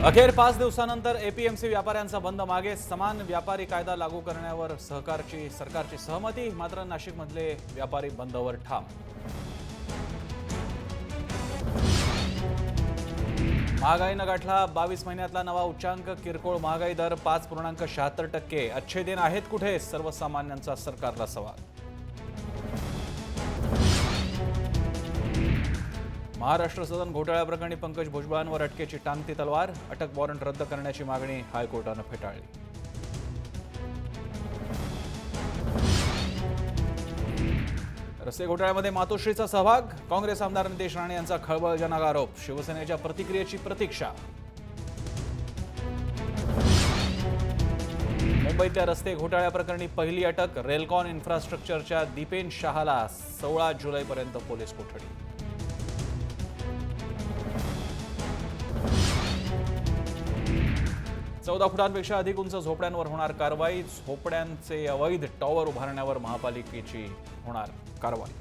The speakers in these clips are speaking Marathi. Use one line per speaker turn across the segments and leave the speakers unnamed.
अखेर 5 दिवसानंतर एपीएमसी व्यापाऱ्यांचा बंद मागे. समान व्यापारी कायदा लागू करण्यावर सरकारची सहमती. मात्र नाशिकमधले व्यापारी बंदवर ठाम. महागाईनं गाठला 22 महिन्यातला नवा उच्चांक. किरकोळ महागाई दर 5.76%. अच्छे दिन आहेत कुठे? सर्वसामान्यांचा सरकारला सवाल. महाराष्ट्र सदन घोटाळ्याप्रकरणी पंकज भुजबळांवर अटकेची टांगती तलवार. अटक वॉरंट रद्द करण्याची मागणी हायकोर्टानं फेटाळली. रस्ते घोटाळ्यामध्ये मातोश्रीचा सहभाग. काँग्रेस आमदार नितेश राणे यांचा खळबळजनक आरोप. शिवसेनेच्या प्रतिक्रियेची प्रतीक्षा. मुंबईतल्या रस्ते घोटाळ्याप्रकरणी पहिली अटक. रेलकॉन इन्फ्रास्ट्रक्चरच्या दीपेन शहाला 16 जुलैपर्यंत पोलीस कोठडी. 14 फुटांपेक्षा अधिक उंच झोपड्यांवर होणार कारवाई. झोपड्यांचे अवैध टॉवर उभारण्यावर महापालिकेची होणार कारवाई.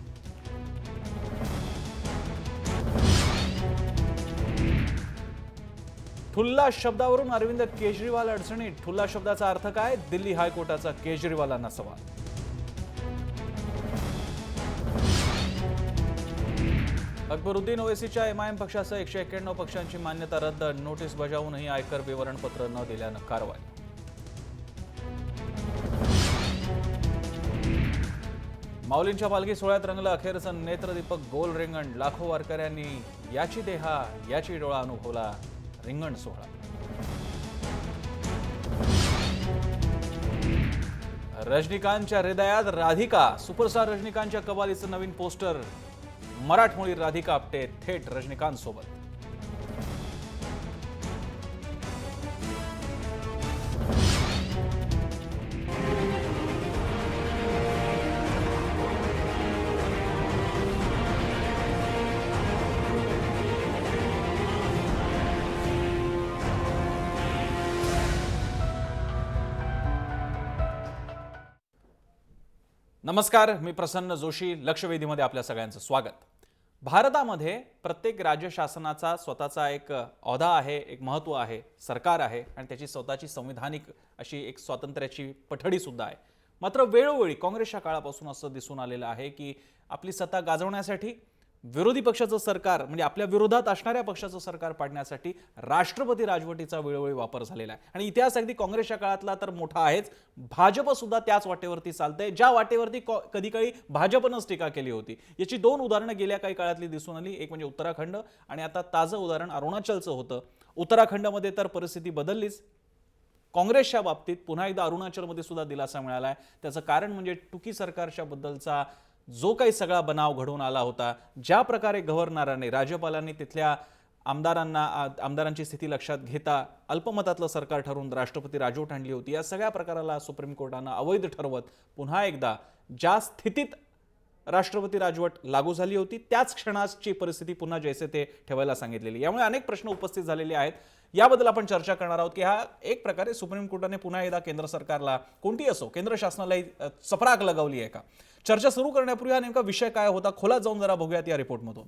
ठुल्ला शब्दावरून अरविंद केजरीवाल अडचणीत. ठुल्ला शब्दाचा अर्थ काय? दिल्ली हायकोर्टाचा केजरीवालांना सवाल. अकबरुद्दीन ओवैसीच्या एमआयएम पक्षासह 191 पक्षांची मान्यता रद्द. नोटीस बजावूनही आयकर विवरणपत्र न दिल्यानं कारवाई. माऊलींच्या पालखी सोहळ्यात रंगलं अखेरचं नेत्रदीपक गोल रिंगण. लाखो वारकऱ्यांनी याची देहा याची डोळा अनुभवला रिंगण सोहळा. रजनीकांतच्या हृदयात राधिका. सुपरस्टार रजनीकांतच्या कबालीचं नवीन पोस्टर. मराठमोळी राधिका आपटे थेट रजनीकांत सोबत. नमस्कार, मी प्रसन्न जोशी. लक्षवेधीमध्ये आपल्या सगळ्यांचं स्वागत. भारतामध्ये प्रत्येक राज्य शासनाचा स्वतःचा एक औदा आहे, एक महत्त्व आहे, सरकार आहे आणि त्याची स्वतःची संविधानिक अशी एक स्वातंत्र्याची पठडी सुद्धा आहे. मात्र वेळोवेळी काँग्रेसच्या काळापासून असं दिसून आलेलं आहे की आपली सत्ता गाजवण्यासाठी विरोधी पक्षाचं सरकार म्हणजे आपल्या विरोधात असणाऱ्या पक्षाचं सरकार पाडण्यासाठी राष्ट्रपती राजवटीचा वेळोवेळी वापर झालेला आहे. आणि इतिहास अगदी काँग्रेसच्या काळातला तर मोठा आहेच. भाजप सुद्धा त्याच वाटेवरती चालतंय, ज्या वाटेवरती कधी काळी भाजपनंच टीका केली होती. याची 2 उदाहरणं गेल्या काही काळातली दिसून आली. एक म्हणजे उत्तराखंड आणि आता ताजं उदाहरण अरुणाचलचं होतं. उत्तराखंडमध्ये तर परिस्थिती बदललीच. काँग्रेसच्या बाबतीत पुन्हा एकदा अरुणाचलमध्ये सुद्धा दिलासा मिळाला आहे. त्याचं कारण म्हणजे टुकी सरकारच्या बद्दलचा जो काही सगळा बनाव घडून आला होता, ज्या प्रकारे गव्हर्नरांनी राज्यपालांनी तिथल्या आमदारांची स्थिती लक्षात घेता अल्पमतातलं सरकार ठरवून राष्ट्रपती राजवट आणली होती. या सगळ्या प्रकाराला सुप्रीम कोर्टानं अवैध ठरवत पुन्हा एकदा ज्या स्थितीत राष्ट्रपती राजवट लागू झाली होती त्याच क्षणाची परिस्थिती पुन्हा जैसे ते ठेवायला सांगितलेली. यामुळे अनेक प्रश्न उपस्थित झालेले आहेत. याबद्दल आपण चर्चा करणार आहोत की हा एक प्रकारे सुप्रीम कोर्टाने पुन्हा एकदा केंद्र सरकारला, कोणती असो, केंद्र शासनालाही चपराक लगावली आहे का? चर्चा सुरू करण्यापूर्वी हा नेमका विषय काय होता, खोलात जाऊन जरा बघूयात या रिपोर्टमधून.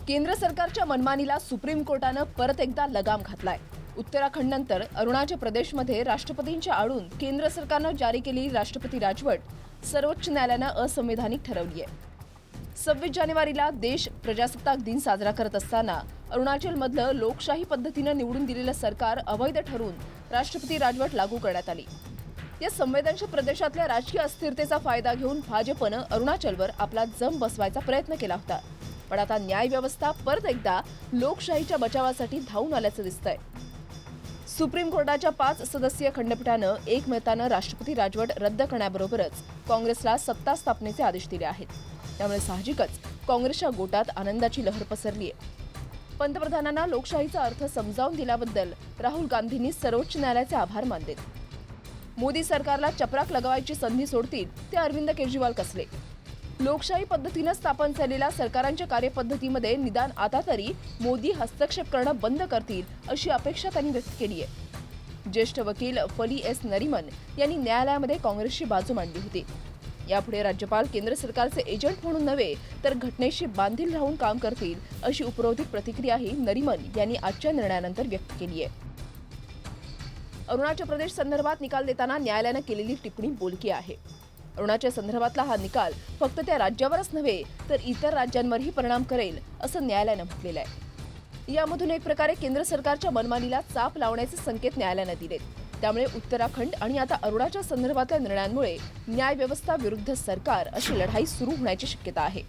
केंद्र सरकारच्या मनमानीला सुप्रीम कोर्टानं परत एकदा लगाम घातलाय. उत्तराखंड नंतर अरुणाचल प्रदेशमध्ये राष्ट्रपतींच्या आडून केंद्र सरकारनं जारी केलेली राष्ट्रपती राजवट सर्वोच्च न्यायालयानं असंवैधानिक ठरवली आहे. 26 जानेवारीला देश प्रजासत्ताक दिन साजरा करत असताना अरुणाचलमधलं लोकशाही पद्धतीनं निवडून दिलेलं सरकार अवैध ठरवून राष्ट्रपती राजवट लागू करण्यात आली. या संवेदनशील प्रदेशातल्या राजकीय अस्थिरतेचा फायदा घेऊन भाजपनं अरुणाचलवर आपला जम बसवायचा प्रयत्न केला होता. पण आता न्यायव्यवस्था परत एकदा लोकशाहीच्या बचावासाठी धावून आल्याचं दिसतंय. सुप्रीम कोर्टाच्या 5 सदस्यीय खंडपीठानं एकमतानं राष्ट्रपती राजवट रद्द करण्याबरोबरच काँग्रेसला सत्ता स्थापनेचे आदेश दिले आहेत. त्यामुळे साहजिकच काँग्रेसच्या गोटात आनंदाची लहर पसरली आहे. पंतप्रधानांना लोकशाहीचा अर्थ समजावून दिल्याबद्दल राहुल गांधींनी सर्वोच्च न्यायालयाचे आभार मानले. मोदी सरकारला चपराक लगावायची संधी सोडतील ते अरविंद केजरीवाल कसले. लोकशाही पद्धतीनं स्थापन झालेल्या सरकारांच्या कार्यपद्धतीमध्ये निदान आता तरी मोदी हस्तक्षेप करणं बंद करतील अशी अपेक्षा त्यांनी व्यक्त केली आहे. ज्येष्ठ वकील फली एस नरिमन यांनी न्यायालयामध्ये काँग्रेसची बाजू मांडली होती. यापुढे राज्यपाल केंद्र सरकारचे एजंट म्हणून नव्हे तर घटनेशी बांधील राहून काम करतील अशी उपरोधिक प्रतिक्रियाही नरिमन यांनी आजच्या निर्णयानंतर व्यक्त केली आहे. अरुणाचल प्रदेश संदर्भात निकाल देताना न्यायालयानं केलेली टिप्पणी बोलकी आहे. अरुणाचल संदर्भातला हा निकाल फक्त त्या राज्यावरच नव्हे तर इतर राज्यांवरही परिणाम करेल असं न्यायालयानं म्हटलेलं आहे. यामधून एक प्रकारे केंद्र सरकारच्या मनमानीला चाप लावण्याचे संकेत न्यायालयानं दिलेत. त्यामुळे उत्तराखंड आणि आता अरुणाचल संदर्भातल्या निर्णयांमुळे न्यायव्यवस्था विरुद्ध सरकार अशी लढाई सुरू होण्याची शक्यता आहे.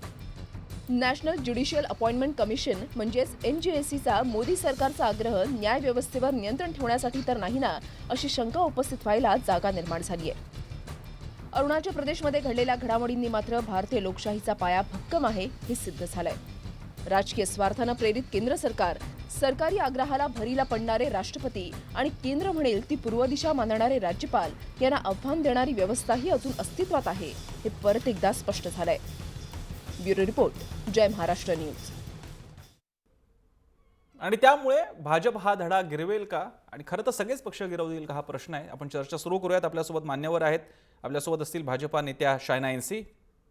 नॅशनल ज्युडिशियल अपॉइंटमेंट कमिशन म्हणजेच NJSCचा मोदी सरकारचा आग्रह न्यायव्यवस्थेवर नियंत्रण ठेवण्यासाठी तर नाही ना, अशी शंका उपस्थित व्हायला जागा निर्माण झाली आहे. अरुणाचल प्रदेशमध्ये घडलेल्या घडामोडींनी मात्र भारतीय लोकशाहीचा पाया भक्कम आहे हे सिद्ध झालंय. राजकीय स्वार्थानं प्रेरित केंद्र सरकार, सरकारी आग्रहाला भरीला पडणारे राष्ट्रपती आणि केंद्र म्हणेल ती पूर्व दिशा मानणारे राज्यपाल यांना आव्हान देणारी व्यवस्थाही अजून अस्तित्वात आहे हे परत एकदा स्पष्ट झालंय. ब्युरो रिपोर्ट, जय महाराष्ट्र न्यूज.
आणि त्यामुळे भाजप हा धडा गिरवेल का आणि खरं तर सगळेच पक्ष गिरवतील का हा प्रश्न आहे. आपण चर्चा सुरू करूयात. आपल्यासोबत मान्यवर आहेत. आपल्यासोबत असतील भाजपा नेत्या शायना NC,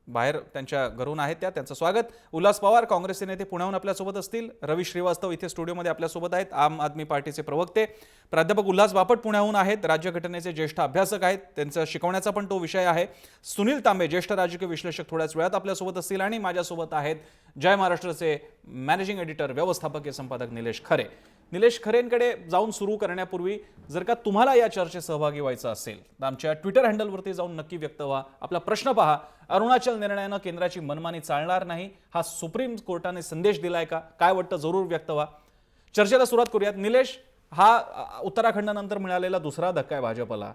बाहेर त्यांच्या घरून आहेत त्यांचं स्वागत. उल्हास पवार काँग्रेसचे नेते पुण्याहून आपल्यासोबत असतील. रवी श्रीवास्तव इथे स्टुडिओमध्ये आपल्यासोबत आहेत, आम आदमी पार्टीचे प्रवक्ते. प्राध्यापक उल्हास बापट पुण्याहून आहेत, राज्यघटनेचे ज्येष्ठ अभ्यासक आहेत, त्यांचा शिकवण्याचा पण तो विषय आहे. सुनील तांबे ज्येष्ठ राजकीय विश्लेषक थोड्याच वेळात आपल्यासोबत असतील. आणि माझ्यासोबत आहेत जय महाराष्ट्रचे मॅनेजिंग एडिटर व्यवस्थापकीय संपादक निलेश खरे. निलेश खरेंकडे जाऊन सुरू करण्यापूर्वी जर का तुम्हाला या चर्चेत सहभागी व्हायचं असेल तर आमच्या ट्विटर हँडलवरती जाऊन नक्की व्यक्त व्हा. आपला प्रश्न पहा. अरुणाचल निर्णयानं केंद्राची मनमानी चालणार नाही हा सुप्रीम कोर्टाने संदेश दिलाय का? काय वाटतं जरूर व्यक्त व्हा. चर्चेला सुरुवात करूयात. निलेश, हा उत्तराखंडानंतर मिळालेला दुसरा धक्का आहे भाजपला.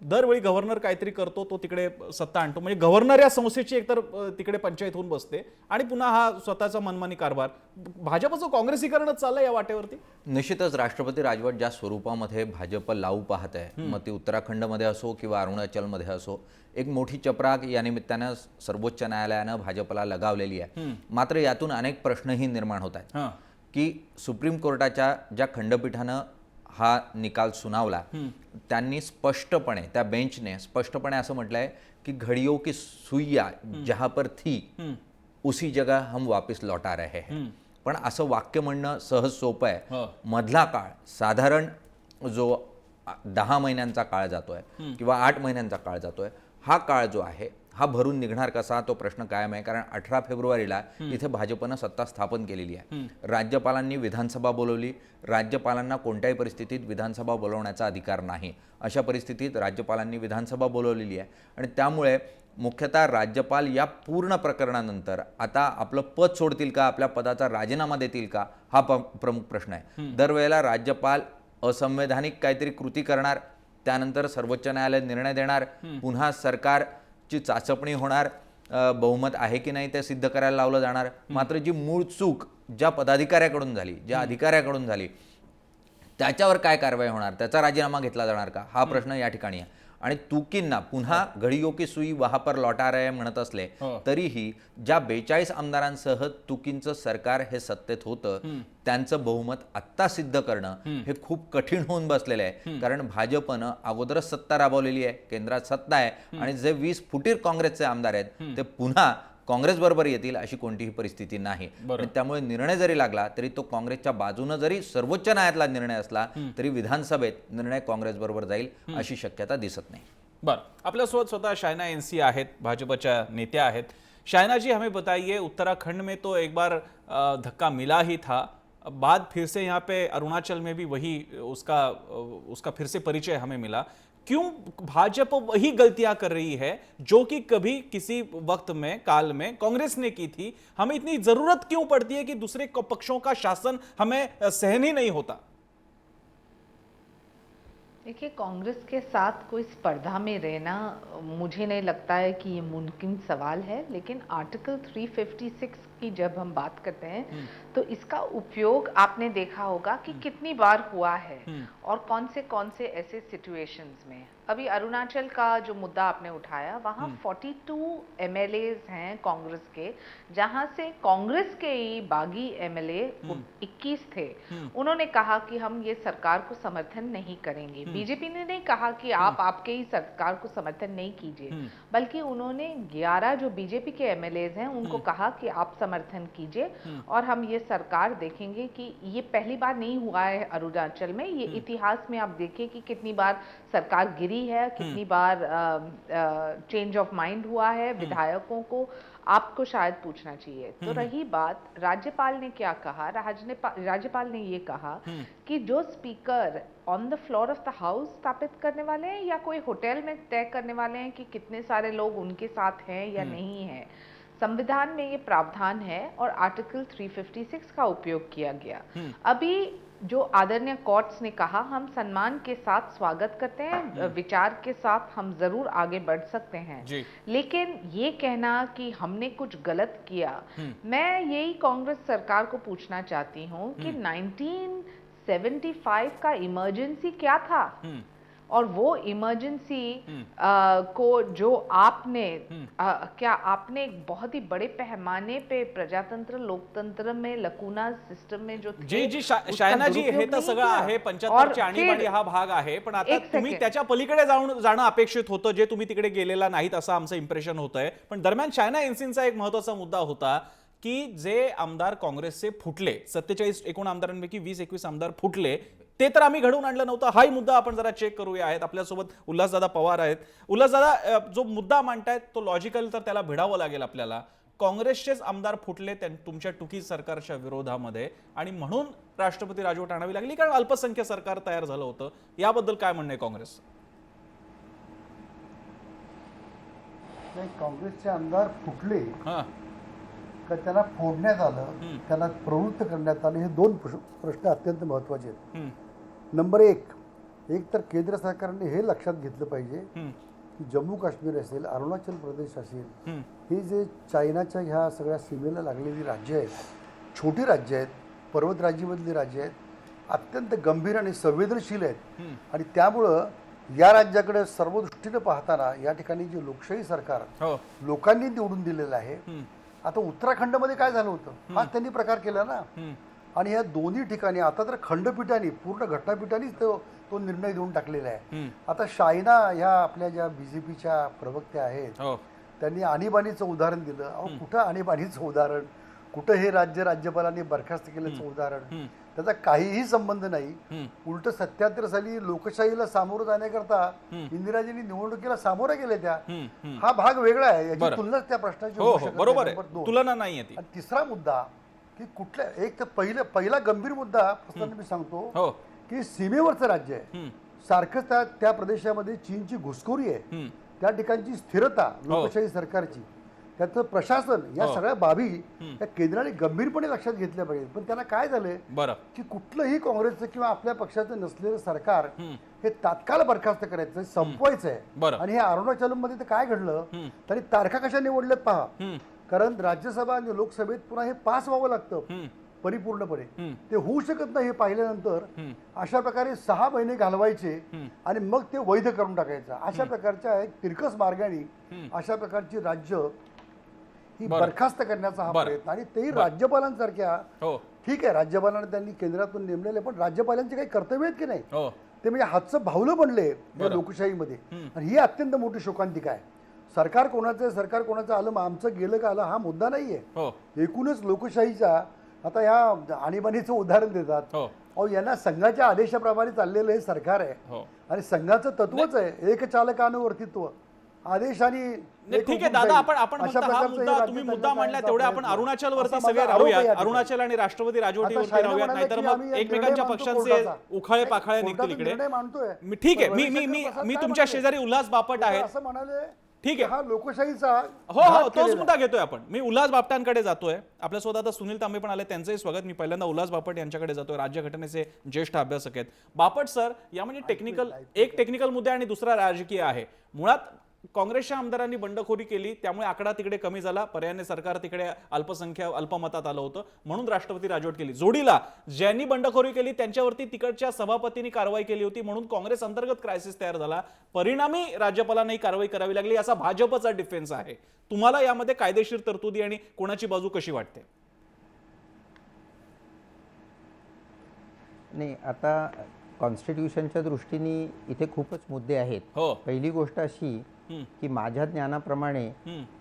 दरवेळी गव्हर्नर काहीतरी करतो, तो तिकडे सत्ता आणतो, म्हणजे गव्हर्नर या संस्थेची एकतर तिकडे पंचायत होऊन बसते आणि पुन्हा हा स्वतःचा मनमानी कारभार. भाजपचं काँग्रेसीकरणच चाललंय या वाटेवरती.
निश्चितच राष्ट्रपती राजवट ज्या स्वरूपामध्ये भाजप लावू पाहत आहे, मग ती उत्तराखंडमध्ये असो किंवा अरुणाचलमध्ये असो, एक मोठी चपराक या निमित्तानं सर्वोच्च न्यायालयानं भाजपला लगावलेली आहे. मात्र यातून अनेक प्रश्नही निर्माण होत आहेत की सुप्रीम कोर्टाच्या ज्या खंडपीठानं हा निकाल सुनावला त्यांनी स्पष्टपणे, त्या बेंचने स्पष्टपणे असं म्हटलंय की घड़ियों की सुइयां जहां पर थी उसी जगह हम वापस लौटा रहे हैं. पण असं वाक्य म्हणणं सहज सोपं आहे. मधला काळ साधारण जो 10 महिन्यांचा काळ जातोय किंवा 8 महिन्यांचा काळ जातोय, हा काळ जो आहे हा भरून निघणार कसा, तो प्रश्न कायम आहे. कारण 18 फेब्रुवारीला इथे भाजपनं सत्ता स्थापन केलेली आहे. राज्यपालांनी विधानसभा बोलवली. राज्यपालांना कोणत्याही परिस्थितीत विधानसभा बोलवण्याचा अधिकार नाही. अशा परिस्थितीत राज्यपालांनी विधानसभा बोलवलेली आहे आणि त्यामुळे मुख्यतः राज्यपाल या पूर्ण प्रकरणानंतर आता आपलं पद सोडतील का, आपल्या पदाचा राजीनामा देतील का, हा प्रमुख प्रश्न आहे. दरवेळेला राज्यपाल असंवैधानिक काहीतरी कृती करणार, त्यानंतर सर्वोच्च न्यायालय निर्णय देणार, पुन्हा सरकारची चाचपणी होणार, बहुमत आहे की नाही ते सिद्ध करायला लावलं जाणार. मात्र जी मूळ चूक ज्या पदाधिकाऱ्याकडून झाली, ज्या अधिकाऱ्याकडून झाली, त्याच्यावर काय कारवाई होणार, त्याचा राजीनामा घेतला जाणार का, हा प्रश्न या ठिकाणी आहे. आणि तुकींना पुन्हा घड़ियों की सुई वहां पर लौटा रहे म्हणत असले तरीही ज्या 42 आमदारांसह तुकींचं सरकार हे सत्तेत होतं, त्यांचं बहुमत आत्ता सिद्ध करणं हे खूप कठीण होऊन बसलेलं आहे. कारण भाजपनं अगोदरच सत्ता राबवलेली आहे, केंद्रात सत्ता आहे आणि जे 20 फुटीर काँग्रेसचे आमदार आहेत ते पुन्हा काँग्रेस बरोबर येतील अशी कोणतीही परिस्थिती नाही. त्यामुळे निर्णय जरी लागला तरी तो काँग्रेसच्या बाजूने जरी सर्वोच्च न्यायालयातला निर्णय असला तरी विधानसभेत निर्णय काँग्रेस बरोबर जाईल अशी शक्यता दिसत नाही.
बरं, आपल्यासोबत स्वतः शायना NC आहेत, भाजपच्या नेत्या आहेत. शायना जी, हमें बताइए, उत्तराखंड में तो एक बार धक्का मिला ही था, बाद फिर से यहाँ पे अरुणाचल में भी वही उसका फिर से परिचय हमें मिला. क्यों भाजपा वही गलतियां कर रही है जो कि कभी किसी वक्त में काल में कांग्रेस ने की थी? हमें इतनी जरूरत क्यों पड़ती है कि दूसरे पक्षों का शासन हमें सहन ही नहीं होता?
देखिए, कांग्रेस के साथ कोई स्पर्धा में रहना मुझे नहीं लगता है कि ये मुमकिन सवाल है. लेकिन आर्टिकल 356 की जब हम बात करते हैं तो इसका उपयोग आपने देखा होगा कि कितनी बार हुआ है और कौन से ऐसे सिचुएशंस में. अभी अरुणाचल का जो मुद्दा आपने उठाया, वहाँ 42 MLAs हैं कांग्रेस के, जहाँ से कांग्रेस के ही बागी MLA 21 थे। उन्होंने कहा कि हम ये सरकार को समर्थन नहीं करेंगे। बीजेपी ने नहीं कहा कि आप आपके ही सरकार को समर्थन नहीं कीजिए, बल्कि उन्होंने 11 जो बीजेपी के MLAs हैं उनको कहा कि आप समर्थन कीजिए और हम ये सरकार देखेंगे। कि ये पहली बार नहीं हुआ है अरुणाचल में, ये इतिहास में आप देखिए कि कितनी बार सरकार गिरी है, कितनी बार चेंज ऑफ माइंड हुआ है विधायकों को। आपको शायद पूछना चाहिए। तो रही बात, राज्यपाल ने क्या कहा, राज्यपाल ने ये कहा कि जो speaker on the floor of the house स्थापित करने वाले हैं या कोई होटल में तय करने वाले हैं कि कितने सारे लोग उनके साथ हैं या नहीं है, संविधान में ये प्रावधान है और आर्टिकल 356 का उपयोग किया गया। अभी जो आदरणीय कोर्ट्स ने कहा, हम सम्मान के साथ स्वागत करते हैं, विचार के साथ हम जरूर आगे बढ़ सकते हैं
जी।
लेकिन ये कहना कि हमने कुछ गलत किया, मैं यही कांग्रेस सरकार को पूछना चाहती हूँ कि 1975 का इमरजेंसी क्या था और वो इमरजेंसी को जो आपने क्या आपने एक बहुत ही बड़े पैमाने पे प्रजातंत्र लोकतंत्र में लकूना सिस्टम में जो
जी जी शायना जी, हे तर सगळं आहे 75ची आणीबाणी हा भाग आहे, पण आता तुम्ही त्याच्या पलीकडे जाणं अपेक्षित होतं, जे तुम्ही तिकडे गेलेला नाहीत असं आमचं इम्प्रेशन होतंय। पण दरम्यान शायना एनसीनचा एक महत्त्वाचा मुद्दा होता की जे आमदार काँग्रेसचे फुटले, 47 एकूण आमदारांपैकी 20-21 आमदार फुटले, ते तर आम्ही घडवून आणलं नव्हतं। हाही मुद्दा आपण जरा चेक करूया। आहेत आपल्यासोबत उल्हासदादा पवार आहेत। उल्हासदादा, जो मुद्दा मांडतायत तो लॉजिकल तर त्याला भिडावं लागेल आपल्याला। काँग्रेसचेच आमदार फुटले तुमच्या टुकी सरकारच्या विरोधामध्ये आणि म्हणून राष्ट्रपती राजवट आणावी लागली, कारण अल्पसंख्य सरकार तयार झालं होतं। याबद्दल काय म्हणणं आहे काँग्रेस?
नाही, काँग्रेसचे आमदार फुटले
हां,
का त्यांना फोडण्यात आलं, त्यांना प्रवृत्त करण्यात आलं, हे दोन प्रश्न अत्यंत महत्त्वाचे आहेत। नंबर एक तर केंद्र सरकारने हे लक्षात घेतलं पाहिजे की जम्मू काश्मीर असेल, अरुणाचल प्रदेश असेल, ही जे चायनाच्या ह्या सगळ्या सीमेला लागलेली राज्य आहेत, छोटी राज्य आहेत, पर्वत राज्यामधली राज्य आहेत, अत्यंत गंभीर आणि संवेदनशील आहेत। आणि त्यामुळं या राज्याकडे सर्व दृष्टीने पाहताना या ठिकाणी जे लोकशाही सरकार लोकांनी निवडून दिलेलं आहे, आता उत्तराखंडमध्ये काय झालं होतं, हा त्यांनी प्रकार केला ना। आणि या दोन्ही ठिकाणी आता तर खंडपीठाने, पूर्ण घटनापीठानेच तो निर्णय देऊन टाकलेला आहे। आता शायना ह्या आपल्या ज्या बीजेपीच्या प्रवक्त्या आहेत, त्यांनी आणीबाणीचं उदाहरण दिलं। अहो, कुठं आणीबाणीचं उदाहरण, कुठं हे राज्यपालांनी बरखास्त केल्याचं उदाहरण, त्याचा काहीही संबंध नाही। उलट 77 साली लोकशाहीला सामोरं जाण्याकरता इंदिराजींनी निवडणुकीला सामोऱ्या गेल्या त्या, हा भाग वेगळा आहे, याची तुलनाच त्या प्रश्नाची होऊ शकत नाही।
बरोबर आहे,
नंबर 2,
तुलना नाहीये ती।
आणि तिसरा मुद्दा की कुठल्या, एक तर पहिला गंभीर मुद्दा असताना मी सांगतो की सीमेवरचं राज्य आहे, सारखं त्या प्रदेशामध्ये चीनची घुसखोरी आहे, त्या ठिकाणची स्थिरता लोकशाही सरकारची, त्याचं प्रशासन, या सगळ्या बाबी त्या केंद्राने गंभीरपणे लक्षात घेतल्या पाहिजे। पण त्यांना काय झालंय की कुठलंही काँग्रेसचं किंवा आपल्या पक्षाचं नसलेलं सरकार हे तात्काळ बरखास्त करायचं, संपवायचंय। आणि हे अरुणाचलमध्ये तर काय घडलं, तरी तारखा कशा निवडल्यात पहा, कारण राज्यसभा आणि लोकसभेत पुन्हा हे पास व्हावं लागतं परिपूर्णपणे, ते होऊ शकत नाही। हे पाहिल्यानंतर अशा प्रकारे 6 महिने घालवायचे आणि मग ते वैध करून टाकायचं, अशा प्रकारच्या एक तिरकस मार्गाने अशा प्रकारची राज्य ही बरखास्त करण्याचा हा प्रयत्न, आणि तेही राज्यपालांसारख्या, ठीक आहे राज्यपालांना त्यांनी केंद्रातून नेमलेले, पण राज्यपालांचे काही कर्तव्य आहेत की नाही, ते म्हणजे हातचं भावलं बनले या लोकशाहीमध्ये। आणि ही अत्यंत मोठी शोकांतिका आहे। सरकार कोणाचं आलं, आमचं गेलं का आलं, हा मुद्दा नाहीये। एकूणच लोकशाहीचा, आता ह्या आणीबाणीचं उदाहरण देतात, अहो यांना संघाच्या आदेशाप्रमाणे चाललेलं हे सरकार आहे, आणि संघाचं तत्वच आहे एक चालकानुवर्तित्व, आदेश आणि
ठीक आहे दादा, आपण तुम्ही मुद्दा मांडला तेवढे आपण अरुणाचल वरती सगळे राहूया, अरुणाचल आणि राष्ट्रपती राजवटीवरती राहूयात, नाहीतर मग एकमेकांच्या पक्षांचे उखाळे पाखाळे निघतील इकडे। ठीक आहे, मी तुमच्या शेजारी उल्हास बापट आहेत,
असं म्हणाले,
ठीक आहे,
हा लोकशाहीचा
हो तोच मुद्दा घेतोय आपण। मी उल्हास बापटांकडे जातोय, आपल्यासोबत आता सुनील तांबे पण आले, त्यांचंही स्वागत। मी पहिल्यांदा उल्हास बापट यांच्याकडे जातोय, राज्यघटनेचे ज्येष्ठ अभ्यासक आहेत। बापट सर, या म्हणजे टेक्निकल मुद्दा आणि दुसरा राजकीय आहे। मुळात काँग्रेसच्या आमदारांनी बंडखोरी केली, त्यामुळे आकडा तिकडे कमी झाला, पर्यायाने सरकार तिकडे अल्पमतात आलं होतं, म्हणून राष्ट्रपती राजवट केली. जोडीला ज्यांनी बंडखोरी केली त्यांच्यावरती तिकडच्या सभापतींनी कारवाई केली होती, म्हणून काँग्रेस अंतर्गत क्रायसिस तयार झाला. परिणामी राज्यपालांनाही कारवाई करावी लागली. असा भाजपचा डिफेन्स आहे. तुम्हाला यामध्ये कायदेशीर तरतुदी आणि कोणाची बाजू कशी वाटते?
नाही, आता कॉन्स्टिट्यूशनच्या दृष्टीने इथे खूपच मुद्दे आहेत.
हो.
पहिली गोष्ट अशी की माझ्या ज्ञानाप्रमाणे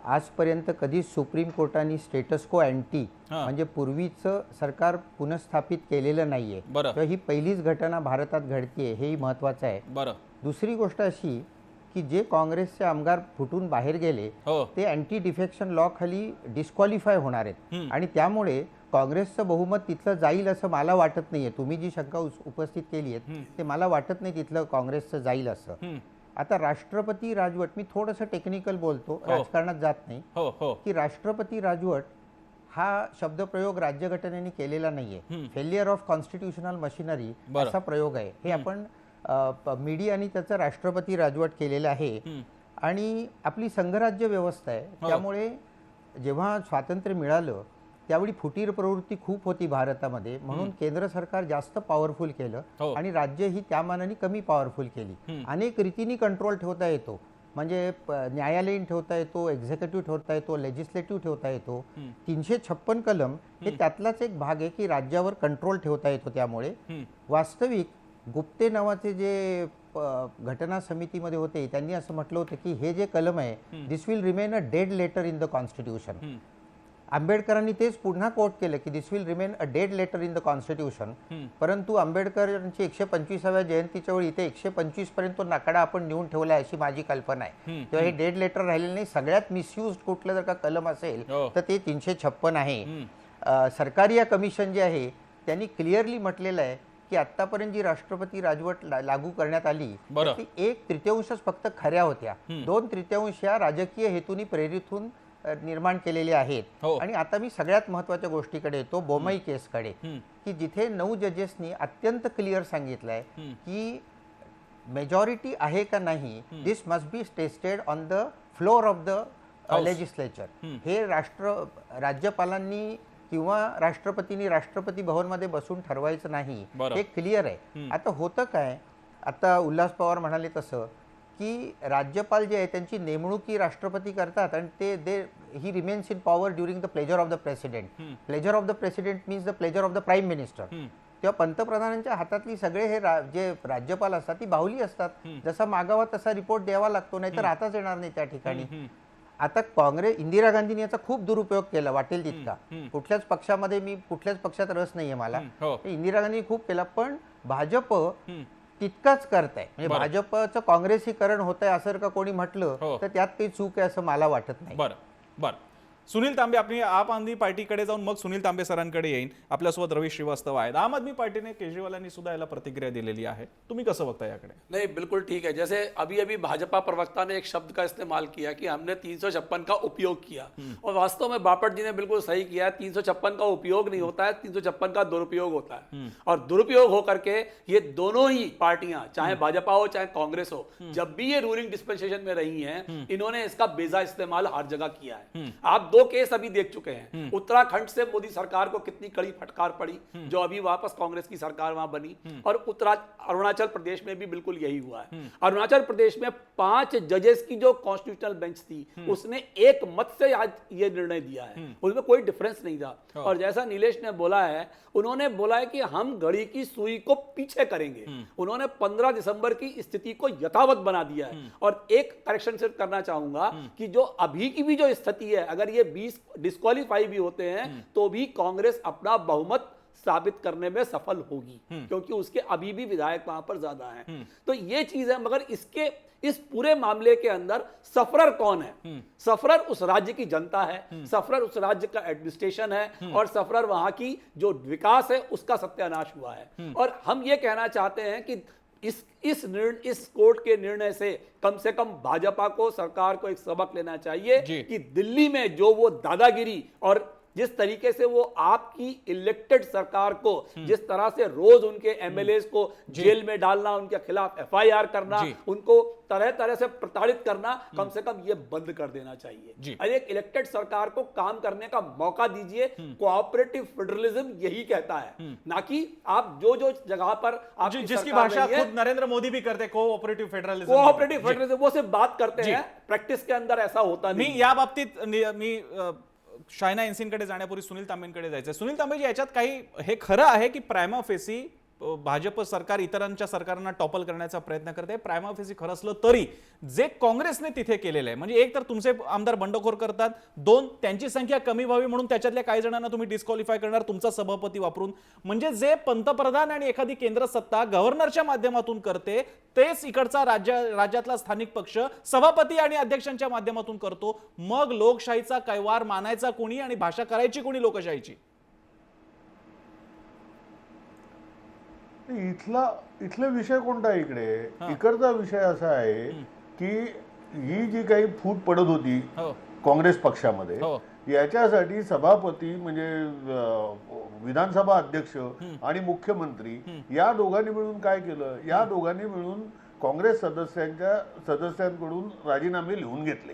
आजपर्यंत कधी सुप्रीम कोर्टाने स्टेटस को अँटी म्हणजे पूर्वीचं सरकार पुनर्स्थापित केलेलं नाहीये.
बरं.
तर ही पहिलीच घटना भारतात घडतीये, हेही महत्वाचं आहे.
बरं.
दुसरी गोष्ट अशी की जे काँग्रेसचे आमदार फुटून बाहेर गेले
हो.
ते अँटी डिफेक्शन लॉ खाली डिस्क्वालिफाय होणार आहेत आणि त्यामुळे काँग्रेसचं बहुमत तिथलं जाईल असं मला वाटत नाहीये. तुम्ही जी शंका उपस्थित केली आहे ते मला वाटत नाही तिथलं काँग्रेसचं जाईल असं. आता राष्ट्रपती राजवट, मी थोडंसं टेक्निकल बोलतो, राजकारणात जात नाही, की राष्ट्रपती राजवट हा शब्दप्रयोग राज्यघटनेने केलेला नाहीये. फेल्युअर ऑफ कॉन्स्टिट्यूशनल मशिनरी असा प्रयोग आहे. हे आपण मीडियाने त्याचं राष्ट्रपती राजवट केलेलं आहे. आणि आपली संघराज्य व्यवस्था आहे, त्यामुळे जेव्हा स्वातंत्र्य मिळालं त्यावेळी फुटीर प्रवृत्ती खूप होती भारतामध्ये, म्हणून केंद्र सरकार जास्त पॉवरफुल केलं आणि राज्य ही त्या मानाने कमी पॉवरफुल केली. अनेक रीतीने कंट्रोल ठेवता येतो, म्हणजे न्यायालयीन ठेवता येतो, एक्झिक्युटिव्ह ठेवता येतो, लेजिस्लेटिव्ह ठेवता येतो. 356 कलम हे त्यातलाच एक भाग आहे की राज्यावर कंट्रोल ठेवता येतो. त्यामुळे वास्तविक गुप्ते नावाचे जे घटना समितीमध्ये होते त्यांनी असं म्हटलं होतं की हे जे कलम आहे this will remain a dead letter in the constitution. आंबेडकरांनी तेच पुन्हा कोट केलं की this will remain a dead letter in the constitution. परंतु आंबेडकरांची 125व्या जयंतीच्या वेळी इथे 125 पर्यंत तो नाकडा आपण नेऊन ठेवला अशी माझी कल्पना आहे. तेव्हा हे डेड लेटर राहिलेलं नाही. सगळ्यात मिसयूज कुठलं जर का कलम असेल तर ते 356 आहे. सरकारी या कमिशन जे आहे त्यांनी क्लिअरली म्हटलेलं आहे की आतापर्यंत जी राष्ट्रपती राजवट लागू करण्यात आली ती 1/3 फक्त खऱ्या होत्या. 2/3 या राजकीय हेतूनी प्रेरित होऊन निर्माण केलेले आहेत. आणि आता मी सगळ्यात महत्वाच्या गोष्टीकडे येतो, बोमई केसकडे, की जिथे 9 जजेसनी अत्यंत क्लिअर सांगितलंय की मेजॉरिटी आहे का नाही, this must be tested on the floor of the legislature. हे राज्यपालांनी किंवा राष्ट्रपतींनी राष्ट्रपती भवनमध्ये बसून ठरवायचं नाही, हे क्लिअर आहे. आता होतं काय, आता उल्हास पवार म्हणाले तसं की राज्यपाल जे आहे त्यांची नेमणूक ही राष्ट्रपती करतात आणि ते ही remains in power during the pleasure of the president. Pleasure of the president means the pleasure of the prime minister. तेव्हा पंतप्रधानांच्या हातातली सगळे हे जे राज्यपाल असतात ती बाहुली असतात. जसा मागावा तसा रिपोर्ट द्यावा लागतो, नाही तर राहताच येणार नाही त्या ठिकाणी. आता काँग्रेस, इंदिरा गांधींनी याचा खूप दुरुपयोग केला वाटेल तितका. कुठल्याच पक्षामध्ये मी कुठल्याच पक्षात रस नाहीये मला, इंदिरा गांधी खूप केला, पण भाजप तितकाच करताय. म्हणजे भाजपचं काँग्रेसीकरण होत आहे असं का कोणी म्हटलं तर त्यात काही चूक आहे असं मला वाटत नाही.
बरं. सुनील तांबे, आपली आप आदमी पार्टीकडे जाऊन मग सुनील तांबे सरांकडे येईन. आपल्यासोबत रवी श्रीवास्तव आहेत. आम आदमी पार्टीने केजरीवालांनी सुद्धा याला प्रतिक्रिया दिलेली आहे. तुम्ही कसं बघता याकडे?
नहीं, बिल्कुल ठीक है. जैसे अभी अभी भाजपा प्रवक्ता ने एक शब्द का इस्तेमाल किया कि हमने 356 का उपयोग किया, और वास्तव में बापट जी ने बिल्कुल सही किया. 356 का उपयोग नहीं होता है, 356 का दुरुपयोग होता है. और दुरुपयोग होकर के ये दोनों ही पार्टियां, चाहे भाजपा हो चाहे कांग्रेस हो, जब भी ये रूलिंग डिस्पेंसेशन में रही हैं, इन्होंने इसका बेजा इस्तेमाल हर जगह किया है. आप 2 केस अभी देख चुके हैं. उत्तराखंड से मोदी सरकार को कितनी कड़ी फटकार पड़ी, जो अभी वापस कांग्रेस की सरकार वहां बनी. और अरुणाचल प्रदेश में भी बिल्कुल यही हुआ है. अरुणाचल प्रदेश में 5 जजेस की जो कॉन्स्टिट्यूशनल बेंच थी उसने एक मत से आज ये निर्णय दिया है. उसमें कोई डिफरेंस नहीं था. और जैसा नीलेश ने बोला है, उन्होंने बोला है कि हम घड़ी की सुई को पीछे करेंगे. उन्होंने 15 दिसंबर की स्थिति को यथावत बना दिया है. और एक करेक्शन सिर्फ करना चाहूंगा कि जो अभी की भी जो स्थिति है, अगर ये 20 डिस्क्वालीफाई भी होते हैं तो भी कांग्रेस अपना बहुमत साबित करने में सफल होगी, क्योंकि उसके अभी भी विधायक वहां पर ज्यादा हैं. तो ये चीज है. मगर इस पूरे मामले के अंदर सफरर कौन है? सफरर उस राज्य की जनता है, सफरर उस राज्य का एडमिनिस्ट्रेशन है, और सफरर वहां की जो विकास है उसका सत्यानाश हुआ है. और हम ये कहना चाहते हैं कि इस कोर्ट के निर्णय से कम भाजपा को, सरकार को एक सबक लेना चाहिए कि दिल्ली में जो वो दादागिरी और जिस तरीके से वो आपकी इलेक्टेड सरकार को जिस तरह से रोज उनके एमएलए को जेल में डालना, उनके खिलाफ एफआईआर करना, उनको तरह तरह से प्रताड़ित करना, कम से कम ये बंद कर देना चाहिए। और एक इलेक्टेड सरकार को काम करने का मौका दीजिए। कोऑपरेटिव फेडरलिज्म यही कहता है, ना कि आप जो जो जगह पर आप
जिसकी भाषा खुद नरेंद्र मोदी भी करते, कोऑपरेटिव फेडरलिज्म।
कोऑपरेटिव फेडरलिज्म वो सिर्फ बात करते हैं, प्रॅक्टिस के अंदर ऐसा होता नाही।
मी या बाबतीत मी शायना एन्सींकडे जाण्यापूर्वी सुनील तांबेंकडे जायचं। सुनील तांबेजी, याच्यात काही हे खरं आहे की प्रायमा फेसी भाजप सरकार इतरांच्या सरकारांना टॉपल करण्याचा प्रयत्न करते? प्रायमा फेसी खरं असलं तरी जे काँग्रेसने तिथे केलेलं आहे, म्हणजे एक तर तुमचे आमदार बंडखोर करतात, दोन त्यांची संख्या कमी व्हावी म्हणून त्याच्यातल्या काही जणांना तुम्ही डिस्क्वालिफाय करणार तुमचा सभापती वापरून, म्हणजे जे पंतप्रधान आणि एखादी केंद्र सत्ता गव्हर्नरच्या माध्यमातून करते तेच इकडचा राज्यातला स्थानिक पक्ष सभापती आणि अध्यक्षांच्या माध्यमातून करतो। मग लोकशाहीचा कैवार मानायचा कोणी आणि भाषा करायची कोणी लोकशाहीची?
इथला विषय कोणता आहे? इकडचा विषय असा आहे की ही जी काही फूट पडत होती काँग्रेस पक्षामध्ये, याच्यासाठी सभापती म्हणजे विधानसभा अध्यक्ष आणि मुख्यमंत्री या दोघांनी मिळून काय केलं? या दोघांनी मिळून काँग्रेस सदस्यांकडून राजीनामे लिहून घेतले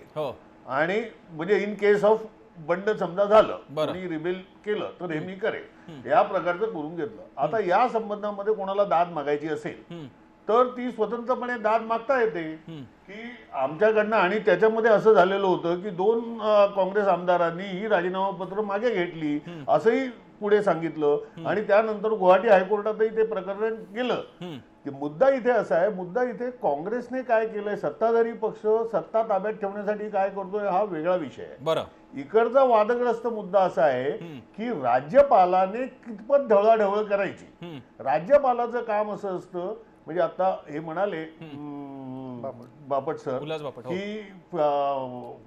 आणि म्हणजे इन केस ऑफ बंड समजा झालं, कोणी रिबेल केलं तर हे मी करेल, या प्रकारचं करून घेतलं। आता या संबंधामध्ये कोणाला दाद मागायची असेल तर ती स्वतंत्रपणे दाद मागता येते की आमच्याकडनं, आणि त्याच्यामध्ये असं झालेलं होतं की 2 काँग्रेस आमदारांनी ही राजीनामा पत्र मागे घेतली असंही पुढे सांगितलं आणि त्यानंतर गुवाहाटी हायकोर्टातही ते प्रकरण गेलं। मुद्दा इथे असा आहे, मुद्दा इथे काँग्रेसने काय केलंय, सत्ताधारी पक्ष सत्ता ताब्यात ठेवण्यासाठी काय करतोय हा वेगळा विषय आहे।
बरं,
इकडचा वादग्रस्त मुद्दा असा आहे की राज्यपालाने कितपत ढवळाढवळ करायची। राज्यपालाचं काम असं असतं, म्हणजे आता हे म्हणाले बापट सर की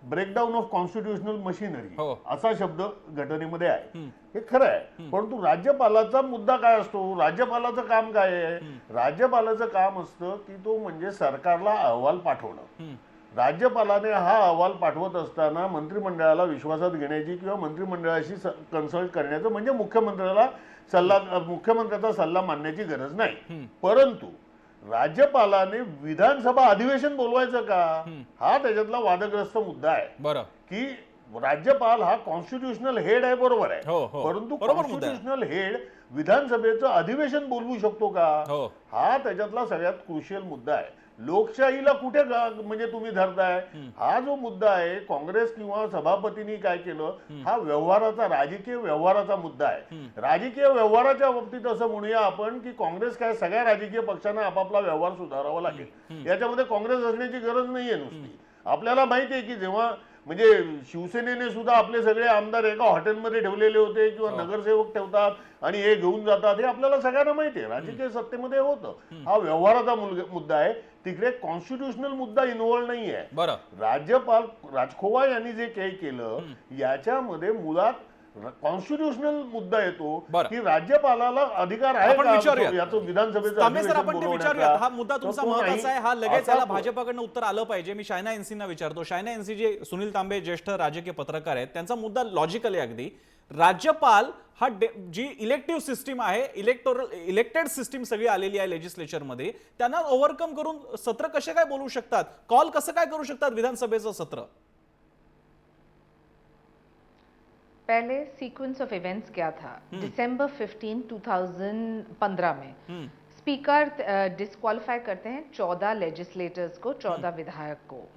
ब्रेकडाऊन ऑफ कॉन्स्टिट्युशनल मशिनरी असा शब्द घटनेमध्ये आहे, हे खरं आहे। परंतु राज्यपालाचा मुद्दा काय असतो? राज्यपालाचं काम काय आहे? राज्यपालाचं काम असतं की तो म्हणजे सरकारला अहवाल पाठवणं। राज्यपालाने हा अहवाल पाठवत असताना मंत्रिमंडळाला विश्वासात घेण्याची किंवा मंत्रिमंडळाशी कन्सल्ट करण्याचं, म्हणजे मुख्यमंत्र्याचा सल्ला मानण्याची गरज नाही। परंतु राज्यपालाने विधानसभा अधिवेशन बोलवायचं का, हा त्याच्यातला वादग्रस्त मुद्दा आहे।
बरं,
की राज्यपाल हा कॉन्स्टिट्युशनल हेड आहे, बरोबर आहे, परंतु कॉन्स्टिट्युशनल हेड विधानसभेचं अधिवेशन बोलवू शकतो का, हा त्याच्यातला सगळ्यात क्रुशियल मुद्दा आहे। लोकशाहीला कुठे म्हणजे तुम्ही धरताय, हा जो मुद्दा आहे काँग्रेस किंवा सभापतींनी काय केलं, हा व्यवहाराचा, राजकीय व्यवहाराचा मुद्दा आहे। राजकीय व्यवहाराच्या बाबतीत असं म्हणूया आपण की काँग्रेस काय, सगळ्या राजकीय पक्षांना आपापला व्यवहार सुधारावा लागेल, याच्यामध्ये काँग्रेस असण्याची गरज नाहीये नुसती। आपल्याला माहिती आहे की जेव्हा म्हणजे शिवसेनेने सुद्धा आपले सगळे आमदार एका हॉटेलमध्ये ठेवलेले होते किंवा नगरसेवक ठेवतात आणि हे घेऊन जातात, हे आपल्याला सगळ्यांना माहिती आहे, राजकीय सत्तेमध्ये होतं। हा व्यवहाराचा मुद्दा आहे, तिकडे कॉन्स्टिट्युशनल मुद्दा इन्व्हॉल्व नाही आहे।
बरं,
राज्यपाल राजखोवा यांनी जे काही केलं याच्यामध्ये मुळात कॉन्स्टिट्युशनल मुद्दा येतो की राज्यपालाला अधिकार आहे का याचं विधानसभेचं
हा मुद्दा तुमचा महत्त्वाचा आहे, हा लगेच याला भाजपकडनं उत्तर आलं पाहिजे। मी शायना एनसींना विचारतो। शायना एनसी जे सुनील तांबे ज्येष्ठ राजकीय पत्रकार आहेत, त्यांचा मुद्दा लॉजिकल आहे अगदी। राज्यपाल हा जी इलेक्टिव्ह सिस्टीम आहे, इलेक्टेड सिस्टीम सगळी आलेली आहे लेजिस्लेचरमध्ये, त्यांना ओव्हरकम करून सत्र कसे काय बोलू शकतात, कॉल कसं काय करू शकतात विधानसभेचं सत्र?
पहले सीक्वेंस ऑफ इवेंट्स क्या था? दिसंबर 15, 2015 में स्पीकर डिस्क्वालीफाई करते हैं 14 लेजिस्लेटर्स को, 14 विधायक को।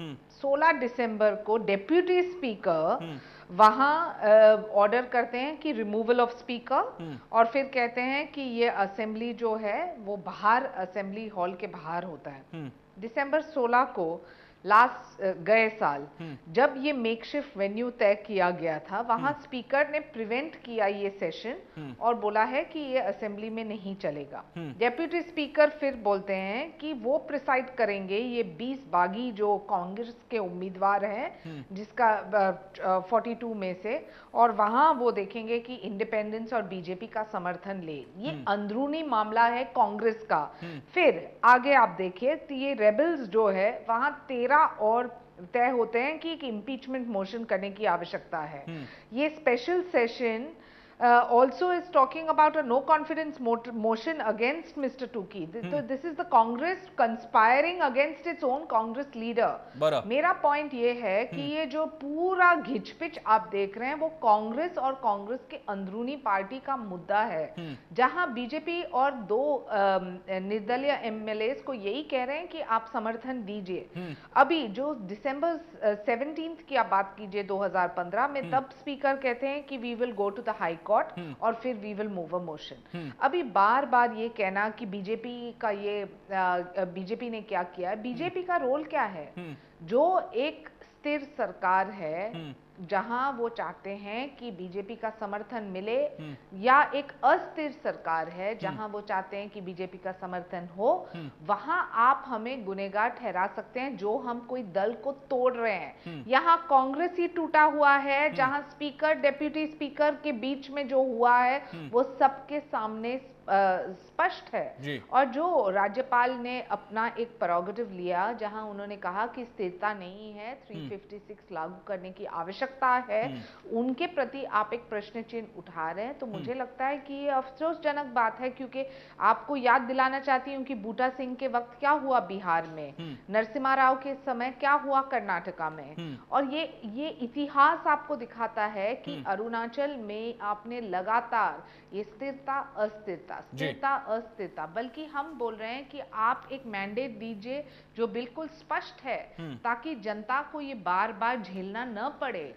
16 दिसंबर को डेप्यूटी स्पीकर वहां ऑर्डर करते हैं कि रिमूवल ऑफ स्पीकर, और फिर कहते हैं कि ये असेंबली जो है वो बाहर, असेंबली हॉल के बाहर होता है। दिसंबर 16 को गए साल जब ये मेकशिफ्ट वेन्यू तय किया गया था, वहां स्पीकर ने प्रिवेंट किया ये सेशन और बोला है कि ये असेंबली में नहीं चलेगा। डेप्यूटी स्पीकर फिर बोलते हैं कि वो प्रिसाइड करेंगे ये 20 बागी जो कांग्रेस के उम्मीदवार हैं, जिसका 42 में से, और वहां वो देखेंगे कि इंडिपेंडेंस और बीजेपी का समर्थन ले। ये अंदरूनी मामला है कांग्रेस का। फिर आगे आप देखिए तो ये रेबल्स जो है वहां 13 और तय होते हैं कि एक इम्पीचमेंट मोशन करने की आवश्यकता है। ये special session also is talking about a no confidence motion against Mr. Tukey. So this is the Congress conspiring against its own Congress leader. मेरा पॉइंट ये है कि ये जो पूरा घिचपिच आप देख रहे हैं वो कांग्रेस और कांग्रेस के अंदरूनी पार्टी का मुद्दा है, जहां बीजेपी और दो निर्दलीय एमएलएस को यही कह रहे हैं कि आप समर्थन दीजिए। अभी जो दिसंबर 17 की आप बात कीजिए 2015 में, तब स्पीकर कहते हैं कि we will go to the high और फिर we will move a motion. अभी बार बार ये कहना कि बीजेपी का ये बीजेपी ने क्या किया है, बीजेपी का रोल क्या है? जो एक स्थिर सरकार है जहां वो चाहते हैं कि बीजेपी का समर्थन मिले, या एक अस्थिर सरकार है जहां वो चाहते हैं कि बीजेपी का समर्थन हो, वहां आप हमें गुनहगार ठहरा सकते हैं जो हम कोई दल को तोड़ रहे हैं। यहाँ कांग्रेस ही टूटा हुआ है, जहां स्पीकर डेप्यूटी स्पीकर के बीच में जो हुआ है वो सबके सामने स्पष्ट है। और जो राज्यपाल ने अपना एक प्रोरोगेटिव लिया जहां उन्होंने कहा कि स्थिरता नहीं है, 356 लागू करने की आवश्यकता है, उनके प्रति आप एक प्रश्न चिन्ह उठा रहे हैं, तो मुझे लगता है कि ये अफसोसजनक बात है। क्योंकि आपको याद दिलाना चाहती हूँ कि बूटा सिंह के वक्त क्या हुआ बिहार में, नरसिम्हा राव के समय क्या हुआ कर्नाटका में, और ये इतिहास आपको दिखाता है कि अरुणाचल में आपने लगातार ये स्थिरता अस्थिरता, बल्कि हम बोल रहे हैं कि आप एक मैंडेट दीजिए जो बिल्कुल स्पष्ट है, ताकि जनता को ये बार बार झेलना न पड़े।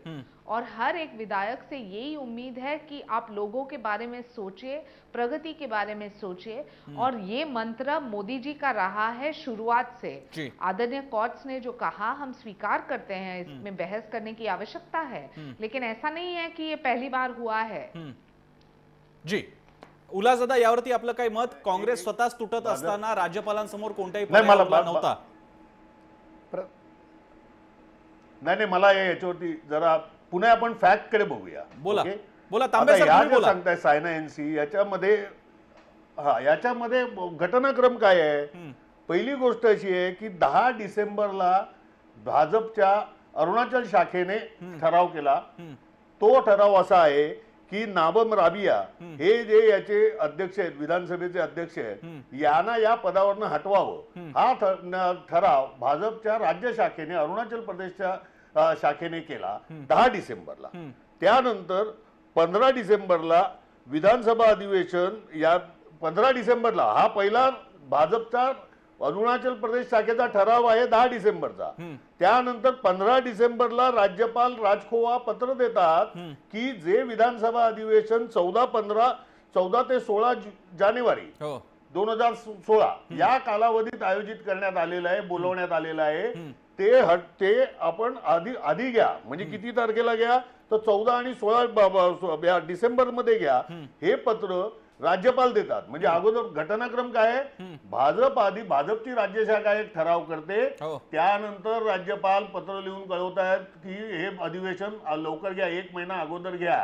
और हर एक विधायक से यही उम्मीद है कि आप लोगों के बारे में सोचिए, प्रगति के बारे में सोचिए, और ये मंत्र मोदी जी का रहा है शुरुआत से। आदरणीय कॉट्स ने जो कहा हम स्वीकार करते हैं, इसमें बहस करने की आवश्यकता है, लेकिन ऐसा नहीं है कि ये पहली बार हुआ है।
जी, उल्हासदादा, यावरती आपलं काही मत? काँग्रेस स्वतःच तुटत असताना राज्यपालांसमोर कोणताही पर्याय उरला नव्हता.
नाही, मला याच्यावरती जरा पुन्हा आपण फॅक्ट कडे बघूया.
बोला बोला तांबे सर, तुम्ही बोला.
सांगताय सायना एनसी याच्यामध्ये याच्यामध्ये घटनाक्रम काय आहे? पहिली गोष्ट अशी आहे की 10 डिसेंबरला भाजपच्या अरुणाचल शाखेने ठराव केला. तो ठराव असा आहे की नाबम राबिया हे जे याचे अध्यक्ष आहेत, विधानसभेचे अध्यक्ष आहेत, यांना या पदावरनं हटवावं, हा ठराव भाजपच्या राज्य शाखेने अरुणाचल प्रदेशच्या शाखेने केला 10 डिसेंबरला. त्यानंतर 15 डिसेंबरला विधानसभा अधिवेशन, या 15 डिसेंबरला हा पहिला भाजपचा अरुणाचल प्रदेश शाखेचा ठराव आहे 10 डिसेंबरचा. त्यानंतर 15 डिसेंबरला राज्यपाल राजखोवा पत्र देतात की जे विधानसभा अधिवेशन 14 ते 16 जानेवारी 2016 या कालावधीत आयोजित करण्यात आलेलं आहे, बोलवण्यात आलेलं आहे, ते आपण आधी घ्या. म्हणजे किती तारखेला घ्या तर 14 आणि 16 डिसेंबर मध्ये घ्या. हे पत्र राज्यपाल देतात. म्हणजे अगोदर घटनाक्रम काय आहे? भाजप आधी भाजपची राज्य शाखा एक ठराव करते, त्यानंतर राज्यपाल पत्र लिहून कळवतात की हे अधिवेशन लवकर घ्या, 1 महिना अगोदर घ्या.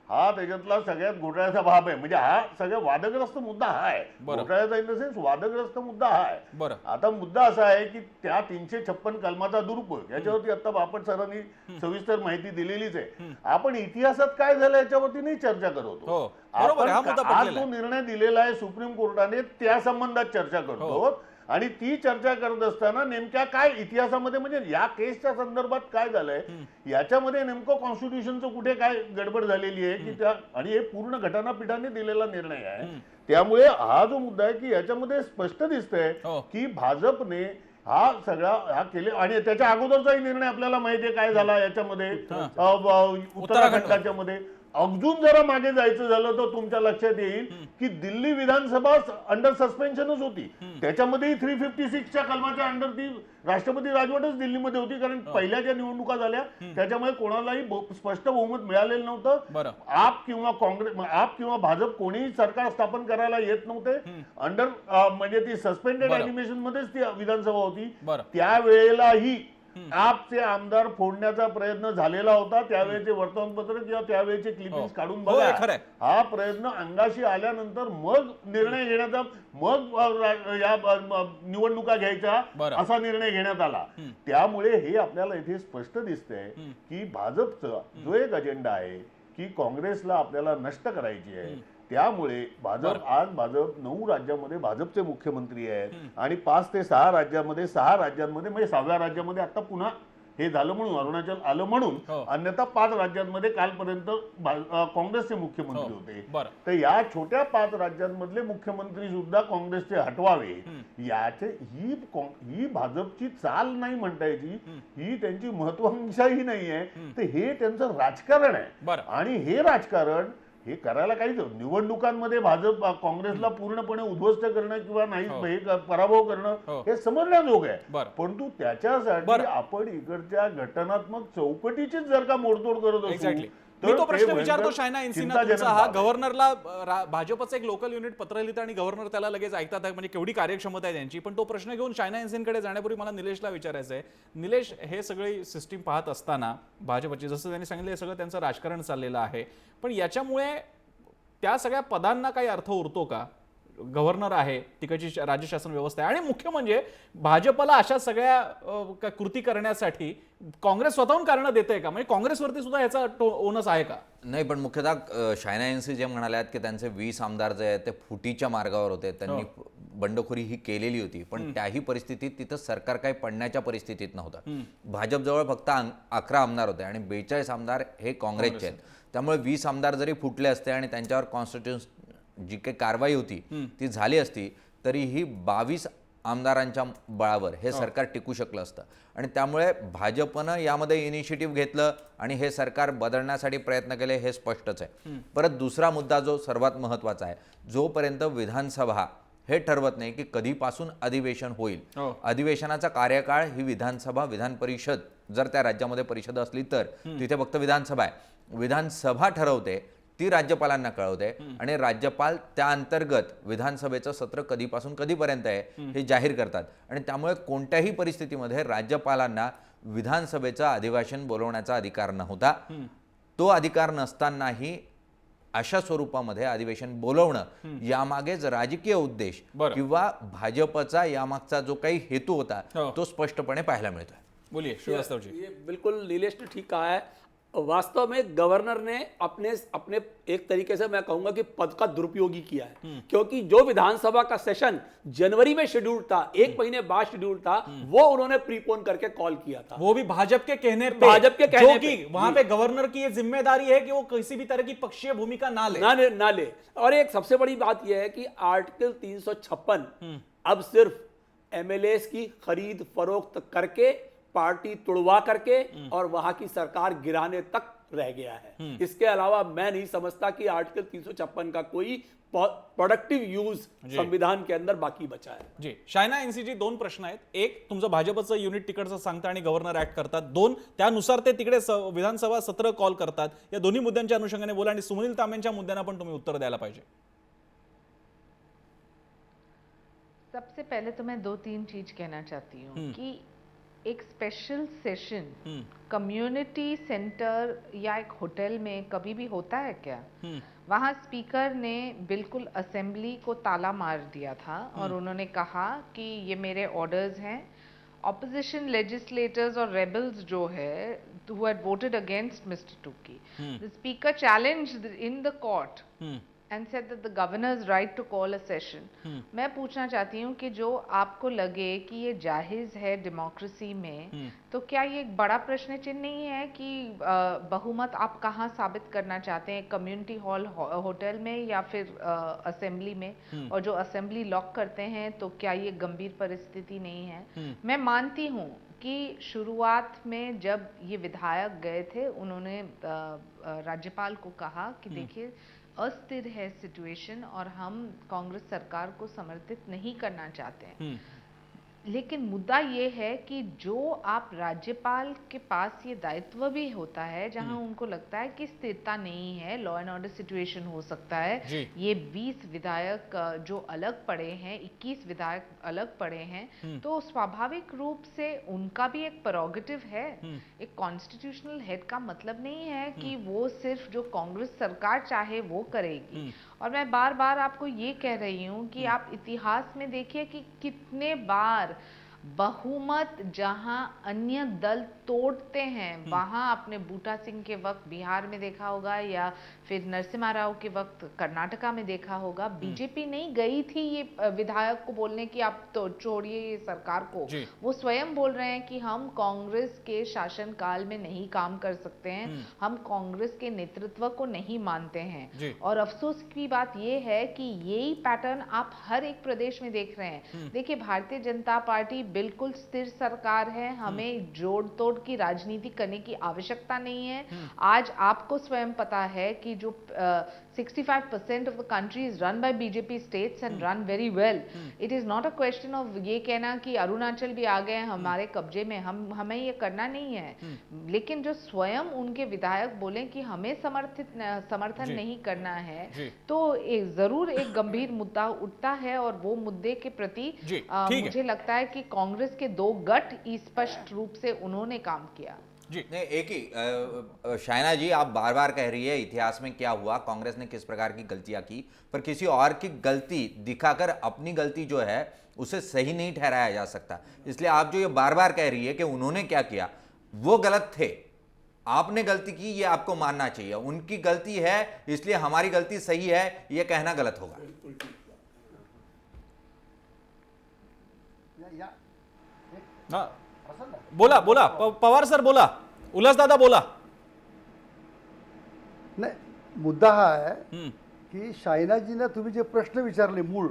हा त्याच्यातला सगळ्यात घोटाळ्याचा भाग आहे. म्हणजे हा सगळ्यात वादग्रस्त मुद्दा हा आहे. घोटाळ्याचा इन द सेन्स वादग्रस्त मुद्दा हा आहे. आता मुद्दा असा आहे की त्या 356 कलमाचा दुरुपयोग, याच्यावरती आता बापट सरांनी सविस्तर माहिती दिलेलीच आहे. आपण इतिहासात काय झालं याच्यावरती नाही चर्चा करतो. आपण आज जो निर्णय दिलेला आहे सुप्रीम कोर्टाने त्या संबंधात चर्चा करतो. आणि ती चर्चा करत असताना नेमक्या काय इतिहासामध्ये, म्हणजे या केसच्या संदर्भात काय झालंय, याच्यामध्ये नेमकं कॉन्स्टिट्यूशनचं कुठे काय गडबड झालेली आहे की त्या, आणि हे पूर्ण घटनापीठाने दिलेला निर्णय आहे. त्यामुळे हा जो मुद्दा आहे की याच्यामध्ये स्पष्ट दिसतंय की भाजपने हा सगळा केले. आणि त्याच्या अगोदरचाही निर्णय आपल्याला माहिती आहे काय झाला याच्यामध्ये उत्तराखंडाच्या मध्ये. अजून जरा मागे जायचं झालं तर तुमच्या लक्षात येईल की दिल्ली विधानसभा अंडर सस्पेन्शनच होती. त्याच्यामध्येही 356च्या कलमाच्या अंडर ती राष्ट्रपती राजवटच दिल्लीमध्ये होती. कारण पहिल्या ज्या निवडणुका झाल्या त्याच्यामुळे कोणालाही स्पष्ट बहुमत मिळालेलं नव्हतं. आप किंवा काँग्रेस, आप किंवा भाजप कोणीही सरकार स्थापन करायला येत नव्हते. अंडर म्हणजे ती सस्पेंडेड ॲनिमेशन मध्येच ती विधानसभा होती. त्यावेळेलाही
आपचे आमदार फोडण्याचा प्रयत्न झालेला होता. त्यावेळेचे वर्तमानपत्र किंवा त्यावेळेचे क्लिपिंग काढून
हो, हे
बघा.
खरंय.
हा प्रयत्न अंगाशी आल्यानंतर मग निर्णय घेण्याचा, मग या निवडणुका घ्यायच्या
बरं.
असा निर्णय घेण्यात आला. त्यामुळे हे आपल्याला इथे स्पष्ट दिसतंय की भाजपचा जो एक अजेंडा आहे की काँग्रेसला आपल्याला नष्ट करायची आहे. त्यामुळे भाजप 9 राज्यांमध्ये भाजपचे मुख्यमंत्री आहेत आणि 5 ते 6 राज्यांमध्ये 6 राज्यांमध्ये म्हणजे 6व्या राज्यामध्ये आता पुन्हा हे झालं म्हणून अरुणाचल आलं म्हणून, अन्यथा 5 राज्यांमध्ये कालपर्यंत काँग्रेसचे मुख्यमंत्री होते.
बरं.
तर या छोट्या 5 राज्यांमधले मुख्यमंत्री सुद्धा काँग्रेसचे हटवावे, याचे ही भाजपची चाल नाही म्हणता यायची, ही त्यांची महत्वाकांक्षाही नाही आहे. तर हे त्यांचं राजकारण आहे आणि हे राजकारण हे करायला काहीच, निवडणुकांमध्ये भाजप काँग्रेसला पूर्णपणे उद्ध्वस्त करणं किंवा नाही हे पराभव करणं हे समजण्याजोग आहे. परंतु त्याच्यासाठी आपण इकडच्या घटनात्मक चौकटीचीच जर का मोडतोड करत असू
मी तो प्रश्न विचारतो शायना एनसीना तुमचा हा, गव्हर्नरला भाजपचं एक लोकल युनिट पत्र लिहितं आणि गव्हर्नर त्याला लगेच ऐकतात, म्हणजे केवढी कार्यक्षमता आहे त्यांची. पण तो प्रश्न घेऊन शायना एनसीनकडे जाण्यापूर्वी मला निलेशला विचारायचं आहे. निलेश, हे सगळी सिस्टीम पाहत असताना भाजपची, जसं त्यांनी सांगितलं, हे सगळं त्यांचं राजकारण चाललेलं आहे, पण याच्यामुळे त्या सगळ्या पदांना काही अर्थ उरतो का? गव्हर्नर आहे, तिकडची राज्य शासन व्यवस्था आहे आणि मुख्य म्हणजे भाजपला अशा सगळ्या कृती करण्यासाठी काँग्रेस स्वतःहून कारणं देते का? म्हणजे काँग्रेसवरती सुद्धा याचा ओनस आहे का?
नाही, पण मुख्यतः शायना एनसी जे म्हणाल्यात की त्यांचे 20 आमदार जे आहेत ते फुटीच्या मार्गावर होते, त्यांनी बंडखोरी ही केलेली होती, पण त्याही परिस्थितीत तिथं सरकार काही पडण्याच्या परिस्थितीत नव्हतं. भाजपजवळ फक्त 11 आमदार होते आणि 42 आमदार हे काँग्रेसचे आहेत. त्यामुळे 20 आमदार जरी फुटले असते आणि त्यांच्यावर कॉन्स्टिट्यूशन जी काही कारवाई होती ती झाली असती, तरीही 22 आमदारांच्या बळावर हे सरकार टिकू शकलं असतं. आणि त्यामुळे भाजपनं यामध्ये इनिशिएटिव्ह घेतलं आणि हे सरकार बदलण्यासाठी प्रयत्न केले, हे स्पष्टच आहे. परत दुसरा मुद्दा जो सर्वात महत्त्वाचा आहे, जोपर्यंत विधानसभा हे ठरवत नाही की कधीपासून अधिवेशन होईल, अधिवेशनाचा कार्यकाळ ही विधानसभा, विधान परिषद जर त्या राज्यामध्ये परिषद असली तर तिथे फक्त विधानसभा आहे, विधानसभा ठरवते, ती राज्यपालांना कळवते आणि राज्यपाल त्या अंतर्गत विधानसभेचं सत्र कधीपासून कधीपर्यंत आहे हे जाहीर करतात. आणि त्यामुळे कोणत्याही परिस्थितीमध्ये राज्यपालांना विधानसभेचं अधिवेशन बोलवण्याचा अधिकार नव्हता. तो अधिकार नसतानाही अशा स्वरूपामध्ये अधिवेशन बोलवणं यामागेच राजकीय उद्देश किंवा भाजपचा यामागचा जो काही हेतू होता तो स्पष्टपणे पाहायला मिळतोय.
बोलिए श्रीवास्तव जी.
ये बिल्कुल नीलेश ने ठीक कहा है. वास्तव में गवर्नर ने अपने एक तरीके से मैं कहूंगा कि पद का दुरुपयोग ही किया है, क्योंकि जो विधानसभा का सेशन जनवरी में शेड्यूल था, 1 महीने बाद शेड्यूल था, वो उन्होंने प्रीपोन करके कॉल किया था,
वो भी भाजपा के कहने पे, जो कि वहां पे गवर्नर की ये जिम्मेदारी है कि वो किसी भी तरह की पक्षीय भूमिका ना ले.
और एक सबसे बड़ी बात यह है कि आर्टिकल 356 अब सिर्फ एमएलएस की खरीद फरोख्त करके, पार्टी तुड़वा करके और वहां की सरकार गिराने तक रह गया है. इसके अलावा मैं नहीं समझता कि आर्टिकल 356 का कोई प्रोडक्टिव यूज संविधान के अंदर बाकी बचा है.
जी, शायना एनसीजी 2 प्रश्न आहेत. एक, तुमचं भाजपचं युनिट तिकडचं सांगतं आणि गव्हर्नर ऍक्ट करतात. 2, त्यानुसार ते तिकडे विधानसभा सत्र कॉल करतात. या दोन्ही मुद्द्यांच्या अनुषंगाने बोला आणि सुनील तांबेंच्या मुद्द्यांना पण तुम्ही उत्तर द्यायला पाहिजे.
सबसे पहले तो मैं 2-3 चीज कहना चाहती हूँ कि एक स्पेशल सेशन कम्युनिटी सेंटर या एक होटल में कभी भी होता है क्या? वहाँ स्पीकर ने बिल्कुल असेंबली को ताला मार दिया था और उन्होंने कहा कि ये मेरे ऑर्डर्स हैं. ऑपोजिशन लेजिस्लेटर्स और रेबल्स जो है who had voted against Mr. Tukey, the speaker challenged in the court and said that the governor's right to call a session. मैं पूछना चाहती हूँ कि जो आपको लगे कि ये जायज़ है डेमोक्रेसी में, तो क्या ये एक बड़ा प्रश्न चिन्ह नहीं है कि बहुमत आप कहाँ साबित करना चाहते हैं, कम्युनिटी हॉल होटल में या फिर असेंबली में? और जो असेंबली लॉक करते हैं तो क्या ये गंभीर परिस्थिति नहीं है? मैं मानती हूँ कि शुरुआत में जब ये विधायक गए थे, उन्होंने राज्यपाल को कहा कि देखिए अस्थिर है सिचुएशन और हम कांग्रेस सरकार को समर्थित नहीं करना चाहते हैं. लेकिन मुद्दा ये है कि जो आप राज्यपाल के पास ये दायित्व भी होता है जहां उनको लगता है कि स्थिरता नहीं है, लॉ एंड ऑर्डर सिचुएशन हो सकता है, ये 20 विधायक जो अलग पड़े हैं, 21 विधायक अलग पड़े हैं, तो स्वाभाविक रूप से उनका भी एक प्रोरोगेटिव है। एक कॉन्स्टिट्यूशनल हेड का मतलब नहीं है कि वो सिर्फ जो कांग्रेस सरकार चाहे वो करेगी। और मैं बार बार आपको ये कह रही हूँ कि आप इतिहास में देखिए कि कितने बार बहुमत जहां अन्य दल तोड़ते हैं, वहां आपने बूटा सिंह के वक्त बिहार में देखा होगा या फिर नरसिम्हा राव के वक्त कर्नाटका में देखा होगा, बीजेपी नहीं गई थी ये विधायक को बोलने की आप तो छोड़िए ये सरकार को, वो स्वयं बोल रहे हैं कि हम कांग्रेस के शासनकाल में नहीं काम कर सकते हैं, हम कांग्रेस के नेतृत्व को नहीं मानते हैं। और अफसोस की बात ये है कि यही पैटर्न आप हर एक प्रदेश में देख रहे हैं। देखिए, भारतीय जनता पार्टी बिल्कुल स्थिर सरकार है, हमें जोड़ तोड़ की राजनीति करने की आवश्यकता नहीं है। आज आपको स्वयं पता है कि जो 65% of the country is run by BJP states and run very well. It is not a question of ये कहना कि अरुणाचल भी आ गए हमारे कब्जे में, हमें ये करना नहीं है। लेकिन जो स्वयं उनके विधायक बोले कि हमें समर्थन नहीं करना है, तो जरूर एक गंभीर मुद्दा उठता है और वो मुद्दे के प्रति मुझे लगता है कि कांग्रेस के दो गठ स्पष्ट रूप से उन्होंने काम किया।
जी नहीं, एक ही शायना जी, आप बार बार कह रही है इतिहास में क्या हुआ, कांग्रेस ने किस प्रकार की गलतियां की, पर किसी और की गलती दिखाकर अपनी गलती जो है उसे सही नहीं ठहराया जा सकता। इसलिए आप जो ये बार बार कह रही है कि उन्होंने क्या किया, वो गलत थे, आपने गलती की ये आपको मानना चाहिए। उनकी गलती है इसलिए हमारी गलती सही है, ये कहना गलत होगा।
बोला बोला पवार सर बोला, उल्हास दादा बोला।
नाही, मुद्दा हा आहे की शायनाजींना तुम्ही जे प्रश्न विचारले मूळ,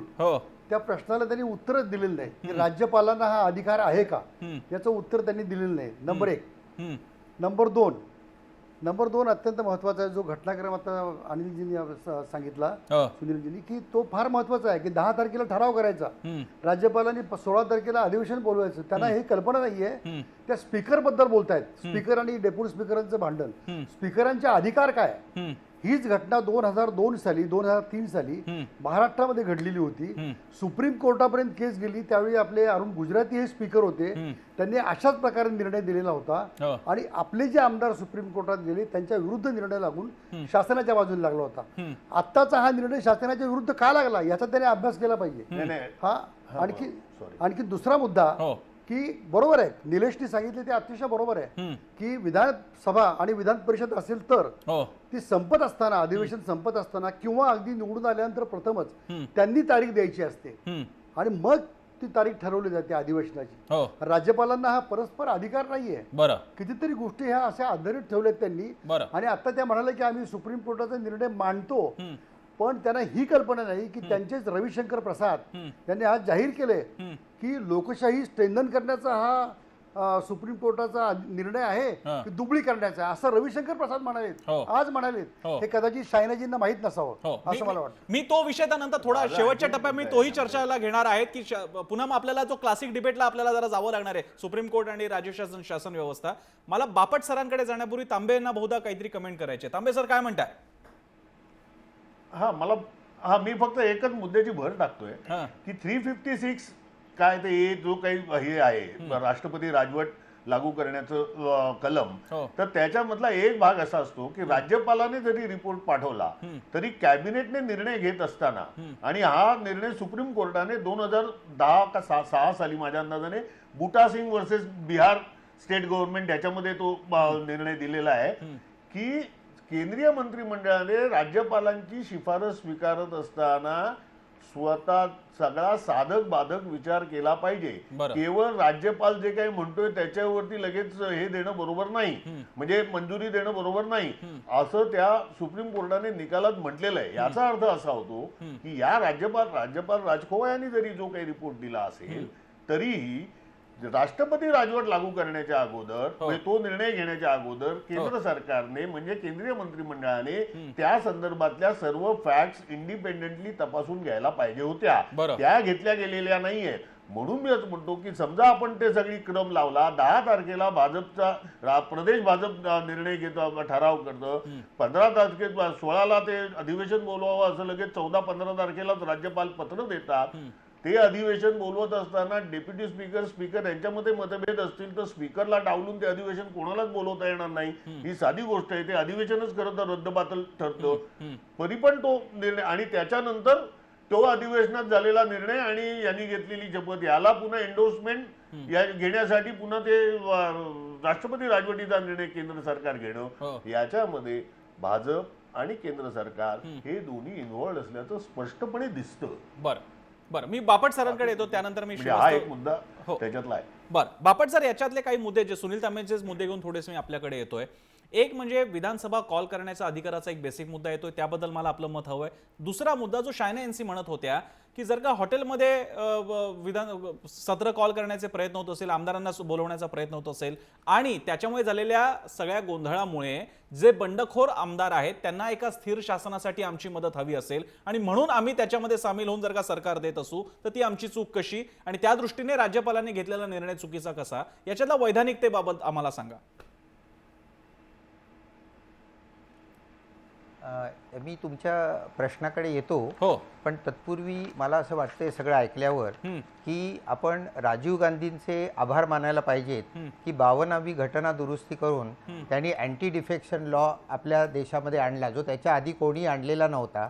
त्या प्रश्नाला त्यांनी उत्तरच दिलेलं नाही की राज्यपालांना हा अधिकार आहे का, याचं उत्तर त्यांनी दिलेलं नाही। नंबर 1। नंबर दोन अत्यंत महत्त्वाचा आहे, जो घटनाक्रम आता अनिलजींनी सांगितला, सुनीलजींनी, की तो फार महत्त्वाचा आहे की 10 तारखेला ठराव करायचा, राज्यपालांनी 16 तारखेला अधिवेशन बोलवायचं। त्यांना ही कल्पना नाहीये, त्या स्पीकर बद्दल बोलतायत, स्पीकर आणि डेप्युटी स्पीकरांचं भांडण, स्पीकरांचे अधिकार काय। हीच घटना 2002 साली 2003 साली महाराष्ट्रामध्ये घडलेली होती। सुप्रीम कोर्टापर्यंत केस गेली, त्यावेळी आपले अरुण गुजराती हे स्पीकर होते, त्यांनी अशाच प्रकारे निर्णय दिलेला होता आणि आपले जे आमदार सुप्रीम कोर्टात गेले त्यांच्या विरुद्ध निर्णय लागून शासनाच्या बाजूने लागला होता। आत्ताचा हा निर्णय शासनाच्या विरुद्ध का लागला याचा त्याने अभ्यास केला पाहिजे। हा आणखी दुसरा मुद्दा की बरोबर आहे, निलेशनी सांगितले ते अतिशय बरोबर आहे की विधानसभा आणि विधान परिषद असेल तर ती संपत असताना, अधिवेशन संपत असताना किंवा अगदी निवडून आल्यानंतर प्रथमच त्यांनी तारीख द्यायची असते आणि मग ती तारीख ठरवली जाते अधिवेशनाची। राज्यपालांना हा परस्पर अधिकार नाहीये। कितीतरी गोष्टी ह्या अशा आधारित ठेवल्यात त्यांनी, आणि आता त्या म्हणाले की आम्ही सुप्रीम कोर्टाचा निर्णय मांडतो, पण त्यांना ही कल्पना नाही की त्यांचेच रविशंकर प्रसाद यांनी आज जाहीर केले की लोकशाही स्ट्रेंथन करण्याचा हा सुप्रीम कोर्टाचा निर्णय आहे की दुबळी करण्याचा, असं रविशंकर प्रसाद म्हणालेत, आज म्हणालेत। हे कदाचित शायनाजींना माहित नसावं असं मला वाटतं।
मी तो विषय त्यानंतर थोडा शेवटच्या टप्प्यात मी तोही चर्चाला घेणार आहे की पुन्हा आपल्याला जो क्लासिक डिबेटला आपल्याला जरा जावं लागणार आहे, सुप्रीम कोर्ट आणि राज्य शासन शासन व्यवस्था। मला बापट सरांकडे जाण्यापूर्वी तांबे यांना बहुधा काहीतरी कमेंट करायचे। तांबे सर काय म्हणताय?
मी फक्त एकच मुद्द्याची भर टाकतोय की 356 काय ते जो काही हे आहे राष्ट्रपती राजवट लागू करण्याचं कलम, तर त्याच्यामधला एक भाग असा असतो की राज्यपालाने जरी रिपोर्ट पाठवला तरी कॅबिनेटने निर्णय घेत असताना, आणि हा निर्णय सुप्रीम कोर्टाने 2010 का 6 साली माझ्या अंदाजाने Buta Singh versus Bihar state government याच्यामध्ये तो निर्णय दिलेला आहे की केंद्रीय मंत्रिमंडळाने राज्यपालांची शिफारस स्वीकारत असताना स्वतः सगळा साधक बाधक विचार केला पाहिजे। केवळ राज्यपाल जे काही म्हणतोय त्याच्यावरती लगेच हे देणं बरोबर नाही, म्हणजे मंजुरी देणं बरोबर नाही, असं त्या सुप्रीम कोर्टाने निकालात म्हटलेलं आहे। याचा अर्थ असा होतो की या राज्यपाल राजखोवा यांनी जरी जो काही रिपोर्ट दिला असेल तरीही राष्ट्रपती राजवट लागू करण्याच्या अगोदर, तो निर्णय घेण्याच्या अगोदर केंद्र सरकारने म्हणजे केंद्रीय मंत्रिमंडळाने त्या संदर्भातल्या सर्व फॅक्ट्स इंडिपेंडेंटली तपासून घ्यायला पाहिजे होत्या, त्या घेतल्या गेलेल्या नाहीये। म्हणून मी असं म्हणतो की समजा आपण ते सगळी क्रम लावला, 10 तारखेला भाजपचा प्रदेश भाजप निर्णय घेतो, ठराव करतं, 15 तारखेत 16ला ते अधिवेशन बोलवावं असं लगेच 14-15 तारखेलाच राज्यपाल पत्र देतात. ते अधिवेशन बोलवत असताना डेप्युटी स्पीकर, स्पीकर यांच्यामध्ये मतभेद असतील तर स्पीकरला डावलून ते अधिवेशन कोणालाच बोलवता येणार नाही. ही साधी गोष्ट आहे. ते अधिवेशनच खरं तर रद्दबातल ठरतं. तरी पण तो निर्णय आणि त्याच्यानंतर तो अधिवेशनात झालेला निर्णय आणि यांनी घेतलेली शपथ याला पुन्हा एन्डोर्समेंट घेण्यासाठी पुन्हा ते राष्ट्रपती राजवटीचा निर्णय केंद्र सरकार घेणं, याच्यामध्ये भाजप आणि केंद्र सरकार हे दोन्ही इन्व्हॉल्ड असल्याचं स्पष्टपणे दिसतं.
बरं मी बापट सरांकडे येतो, त्यानंतर मी
हा एक मुद्दा त्याच्यातला आहे.
बरं बापट सर, याच्यातले काही मुद्दे जे सुनील तांबेंचेच मुद्दे घेऊन थोडेसे मी आपल्याकडे येतोय. एक म्हणजे विधानसभा कॉल करण्याचा अधिकाराचा एक बेसिक मुद्दा येतोय, त्याबद्दल मला आपलं मत हवंय. दुसरा मुद्दा जो शायना एनसी म्हणत होत्या की जर का हॉटेलमध्ये विधान सत्र कॉल करण्याचे प्रयत्न होत असेल, आमदारांना बोलवण्याचा प्रयत्न होत असेल आणि त्याच्यामुळे झालेल्या सगळ्या गोंधळामुळे जे बंडखोर आमदार आहेत त्यांना एका स्थिर शासनासाठी आमची मदत हवी असेल आणि म्हणून आम्ही त्याच्यामध्ये सामील होऊन जर का सरकार देत असू तर ती आमची चूक कशी आणि त्या दृष्टीने राज्यपालांनी घेतलेला निर्णय चुकीचा कसा, याच्यातल्या वैधानिकतेबाबत आम्हाला सांगा.
मी तुमच्या प्रश्नाकडे येतो,
हो,
पण तत्पूर्वी मला असं वाटतंय सगळं ऐकल्यावर की आपण राजीव गांधींचे आभार मानायला पाहिजेत की 52वी घटना दुरुस्ती करून त्यांनी अँटी डिफेक्शन लॉ आपल्या देशामध्ये आणला, जो त्याच्या आधी कोणी आणलेला नव्हता.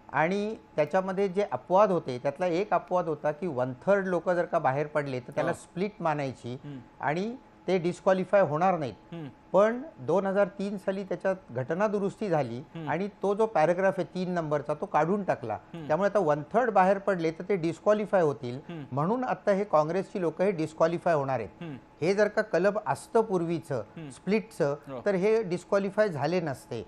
आणि त्याच्यामध्ये जे अपवाद होते त्यातला एक अपवाद होता की 1/3 लोक जर का बाहेर पडले तर त्याला स्प्लिट मानायची आणि ते डिस्क्वालिफाय होणार नाहीत. पण 2003 साली त्याच्यात घटना दुरुस्ती झाली आणि तो जो पॅराग्राफ आहे 3 नंबरचा तो काढून टाकला. त्यामुळे आता 1/3 बाहेर पडले तर ते डिस्क्वालिफाय होतील. म्हणून आता हे काँग्रेसची लोक हे डिस्क्वालिफाय होणार आहेत. हे जर का कलम असतं पूर्वीचं स्प्लिटचं तर हे डिस्क्वालिफाय झाले नसते.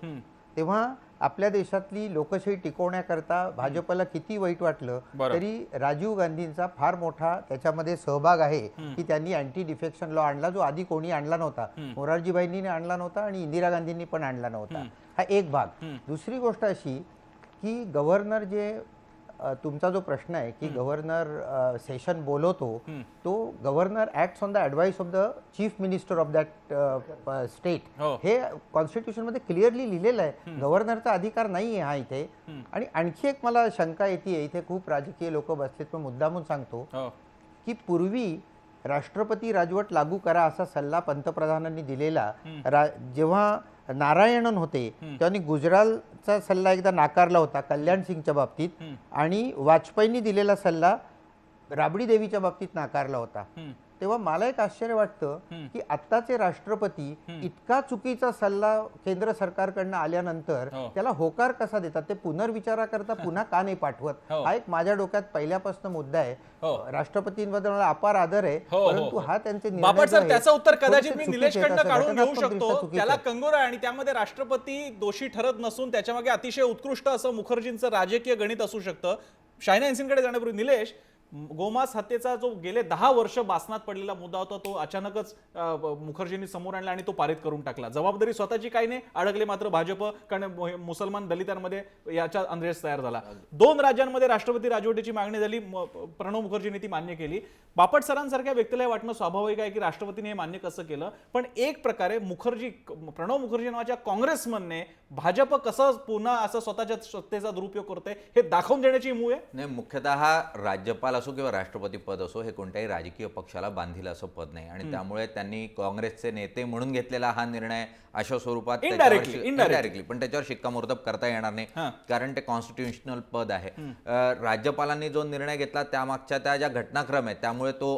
तेव्हा आपल्या देशातली लोकशाही टिकवण्याकरता भाजपला किती वाईट वाटलं तरी राजीव गांधींचा फार मोठा त्याच्यामध्ये सहभाग आहे की त्यांनी अँटी डिफेक्शन लॉ आणला, जो आधी कोणी आणला नव्हता. मोरारजीभाईंनी आणला नव्हता आणि इंदिरा गांधींनी पण आणला नव्हता. हा एक भाग. दुसरी गोष्ट अशी की गव्हर्नर जे तुमचा जो प्रश्न आहे की गव्हर्नर सेशन बोलवतो, तो governor acts on the advice of the chief minister of that state. हे कॉन्स्टिट्यूशन मध्ये क्लिअरली लिहिलेलं आहे. गव्हर्नरचा अधिकार नाही आहे हा इथे. आणि आणखी एक मला शंका येते, इथे खूप राजकीय लोक बसलेत पण मुद्दामून सांगतो की पूर्वी राष्ट्रपती राजवट लागू करा असा सल्ला पंतप्रधानांनी दिलेला. जेव्हा नारायणन होते त्यांनी गुजरालचा सल्ला एकदा नाकारला होता कल्याण सिंगच्या बाबतीत आणि वाजपेयींनी दिलेला सल्ला राबडी देवीच्या बाबतीत नाकारला होता. तेव्हा मला एक आश्चर्य वाटतं की आत्ताचे राष्ट्रपती इतका चुकीचा सल्ला केंद्र सरकारकडनं आल्यानंतर त्याला होकार कसा देतात, ते पुनर्विचाराकरता पुन्हा का नाही पाठवत. हा एक माझ्या डोक्यात पहिल्यापासून मुद्दा आहे. राष्ट्रपतींबद्दल मला अपार आदर आहे, परंतु हा त्यांचे
बापट सर, त्याचं उत्तर कदाचित मी निलेश खंड काढून घेऊ शकतो. त्याला कंगोरा आणि त्यामध्ये राष्ट्रपती दोषी ठरत नसून त्याच्यामागे अतिशय उत्कृष्ट असं मुखर्जींचं राजकीय गणित असू शकतं. शायना एनसीकडे जाण्यापूर्वी निलेश, गोमांस हत्येचा जो गेले 10 वर्ष बासनात पडलेला मुद्दा होता तो अचानकच मुखर्जींनी समोर आणला आणि तो पारित करून टाकला. जबाबदारी स्वतःची काही नाही, अडकले मात्र भाजप, कारण मुसलमान दलितांमध्ये याचा अंधेश तयार झाला. 2 राज्यांमध्ये राष्ट्रपती राजवटीची मागणी झाली, प्रणव मुखर्जींनी ती मान्य केली. बापट सरांसारख्या व्यक्तीला वाटणं स्वाभाविक आहे की राष्ट्रपतीने हे मान्य कसं केलं, पण एक प्रकारे प्रणव मुखर्जी नावाच्या काँग्रेसमनने भाजप कसं पुन्हा असं स्वतःच्या सत्तेचा दुरुपयोग करते हे दाखवून देण्याची मूळ आहे.
नाही, मुख्यतः राज्यपाल असो किंवा राष्ट्रपती पद असो हे कोणत्याही राजकीय पक्षाला बांधील असं पद नाही आणि त्यामुळे त्यांनी काँग्रेसचे नेते म्हणून घेतलेला हा निर्णय अशा स्वरूपात इनडायरेक्टली पण त्याच्यावर शिक्कामोर्तब करता येणार नाही, कारण ते कॉन्स्टिट्युशनल पद आहे. राज्यपालांनी जो निर्णय घेतला त्यामागच्या त्या ज्या घटनाक्रम आहेत त्यामुळे तो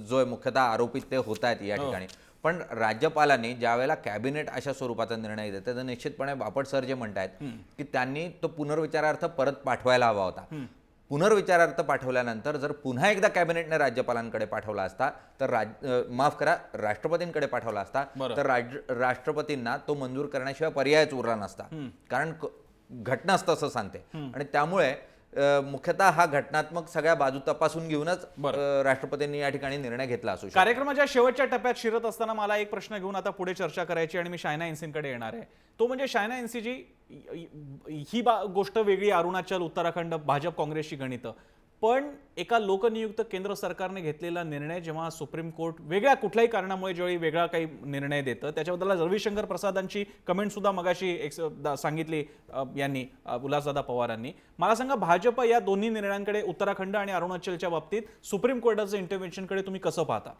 जो मुख्यतः आरोपित ते होत आहेत या ठिकाणी. पण राज्यपालांनी ज्यावेळेला कॅबिनेट अशा स्वरूपाचा निर्णय देते तर निश्चितपणे बापट सर जे म्हणतायत की त्यांनी तो पुनर्विचारार्थ परत पाठवायला हवा होता. पुनर्विचारार्थ पाठवल्यानंतर जर पुन्हा एकदा कॅबिनेटने राज्यपालांकडे पाठवला असता तर राष्ट्रपतींकडे पाठवला असता तर राष्ट्रपतींना तो मंजूर करण्याशिवाय पर्यायच उरला नसता, कारण घटनाच तसं सांगते. आणि त्यामुळे मुख्यतः हा घटनात्मक सगळ्या बाजू तपासून घेऊनच राष्ट्रपतींनी या ठिकाणी निर्णय घेतला असू शकतो.
कार्यक्रमाच्या शेवटच्या टप्प्यात शिरत असताना मला एक प्रश्न घेऊन आता पुढे चर्चा करायची आणि मी शायना एनसीकडे येणार आहे. तो म्हणजे शायना एनसीजी ही गोष्ट वेगळी, अरुणाचल, उत्तराखंड, भाजप काँग्रेसची गणितं, पण एका लोकनियुक्त केंद्र सरकारने घेतलेला निर्णय जेव्हा सुप्रीम कोर्ट वेगळ्या कुठल्याही कारणामुळे ज्यावेळी वेगळा काही निर्णय देतं त्याच्याबद्दल रविशंकर प्रसादांची कमेंट सुद्धा मगाशी सांगितली यांनी उल्हासदादा पवारांनी. मला सांगा, भाजप या दोन्ही निर्णयांकडे, उत्तराखंड आणि अरुणाचलच्या बाबतीत सुप्रीम कोर्टाचं इंटरव्हेन्शनकडे तुम्ही कसं पाहता?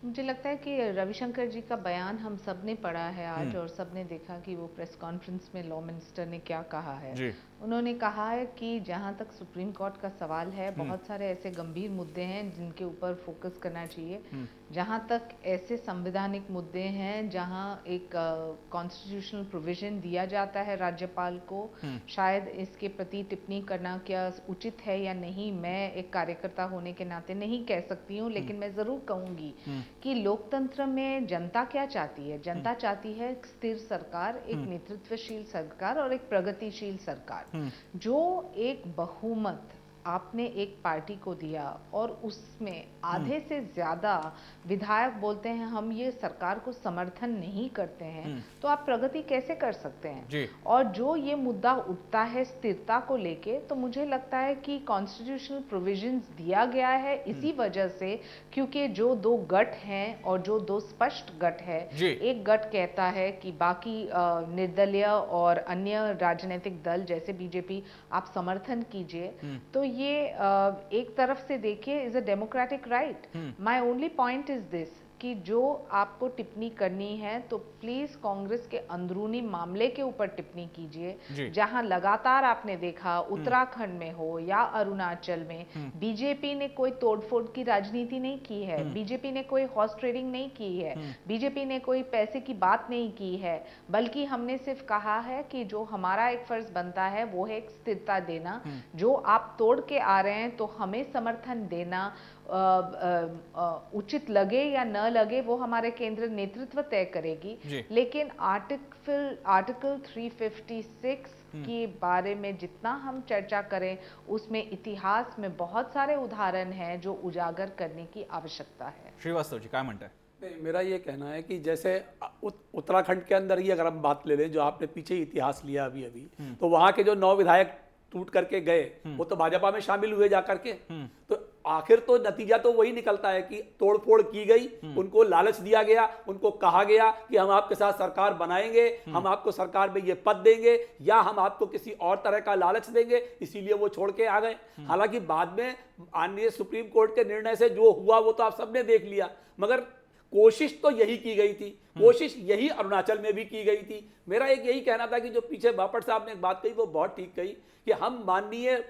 मुझे लगता है कि रविशंकर जी का बयान हम सब ने पढ़ा है आज और सब ने देखा कि वो प्रेस कॉन्फ्रेंस में लॉ मिनिस्टर ने क्या कहा है. उन्होंने कहा है कि जहां तक सुप्रीम कोर्ट का सवाल है, बहुत सारे ऐसे गंभीर मुद्दे हैं जिनके ऊपर फोकस करना चाहिए. जहां तक ऐसे संवैधानिक मुद्दे हैं जहां एक कॉन्स्टिट्यूशनल प्रोविजन दिया जाता है राज्यपाल को, शायद इसके प्रति टिप्पणी करना क्या उचित है या नहीं, मैं एक कार्यकर्ता होने के नाते नहीं कह सकती हूँ, लेकिन मैं जरूर कहूंगी कि लोकतंत्र में जनता क्या चाहती है. जनता चाहती है एक स्थिर सरकार, एक नेतृत्वशील सरकार और एक प्रगतिशील सरकार. जो एक बहुमत आपने एक पार्टी को दिया और उसमें आधे से ज्यादा विधायक बोलते हैं हम ये सरकार को समर्थन नहीं करते हैं, तो आप प्रगति कैसे कर सकते हैं. और जो ये मुद्दा उठता है स्थिरता को लेके, तो मुझे लगता है कि कॉन्स्टिट्यूशनल प्रोविजंस दिया गया है इसी वजह से, क्योंकि जो दो गठ हैं और जो दो स्पष्ट गठ है, एक गठ कहता है कि बाकी निर्दलीय और अन्य राजनीतिक दल जैसे बीजेपी आप समर्थन कीजिए, तो ये एक तरफ से देखिए is a democratic right. My only point is this कि जो आपको टिप्पणी करनी है तो प्लीज कांग्रेस के अंदरूनी मामले के ऊपर टिप्पणी कीजिए. जहां लगातार आपने देखा उत्तराखंड में हो या अरुणाचल में, बीजेपी ने कोई तोड़फोड़ की राजनीति नहीं की है, बीजेपी ने कोई हॉर्स ट्रेडिंग नहीं की है, बीजेपी ने कोई पैसे की बात नहीं की है, बल्कि हमने सिर्फ कहा है कि जो हमारा एक फर्ज बनता है वो है एक स्थिरता देना. जो आप तोड़ के आ रहे हैं तो हमें समर्थन देना उचित लगे या न लगे वो हमारे केंद्र नेतृत्व तय करेगी. लेकिन आर्टिकल 356 के बारे में जितना हम चर्चा करें उसमें इतिहास में बहुत सारे उदाहरण हैं जो उजागर करने की आवश्यकता है.
श्रीवास्तव जी काय म्हणताय?
नहीं, मेरा ये कहना है कि जैसे उत्तराखंड के अंदर ही अगर हम बात ले लें, जो आपने पीछे इतिहास लिया अभी अभी, तो वहां के जो 9 विधायक टूट करके गए वो तो भाजपा में शामिल हुए जाकर के. तो आखिर तो नतीजा तो वही निकलता है कि तोड़फोड़ की गई, उनको लालच दिया गया, उनको कहा गया कि हम आपके साथ सरकार बनाएंगे, हम आपको सरकार में ये पद देंगे या हम आपको किसी और तरह का लालच देंगे, इसीलिए वो छोड़ के आ गए. हालांकि बाद में माननीय सुप्रीम कोर्ट के निर्णय से जो हुआ वो तो आप सबने देख लिया, मगर कोशिश तो यही की गई थी, कोशिश यही अरुणाचल में भी की गई थी. मेरा एक यही कहना था कि जो पीछे बापट साहब ने एक बात कही वो बहुत ठीक कही कि हम माननीय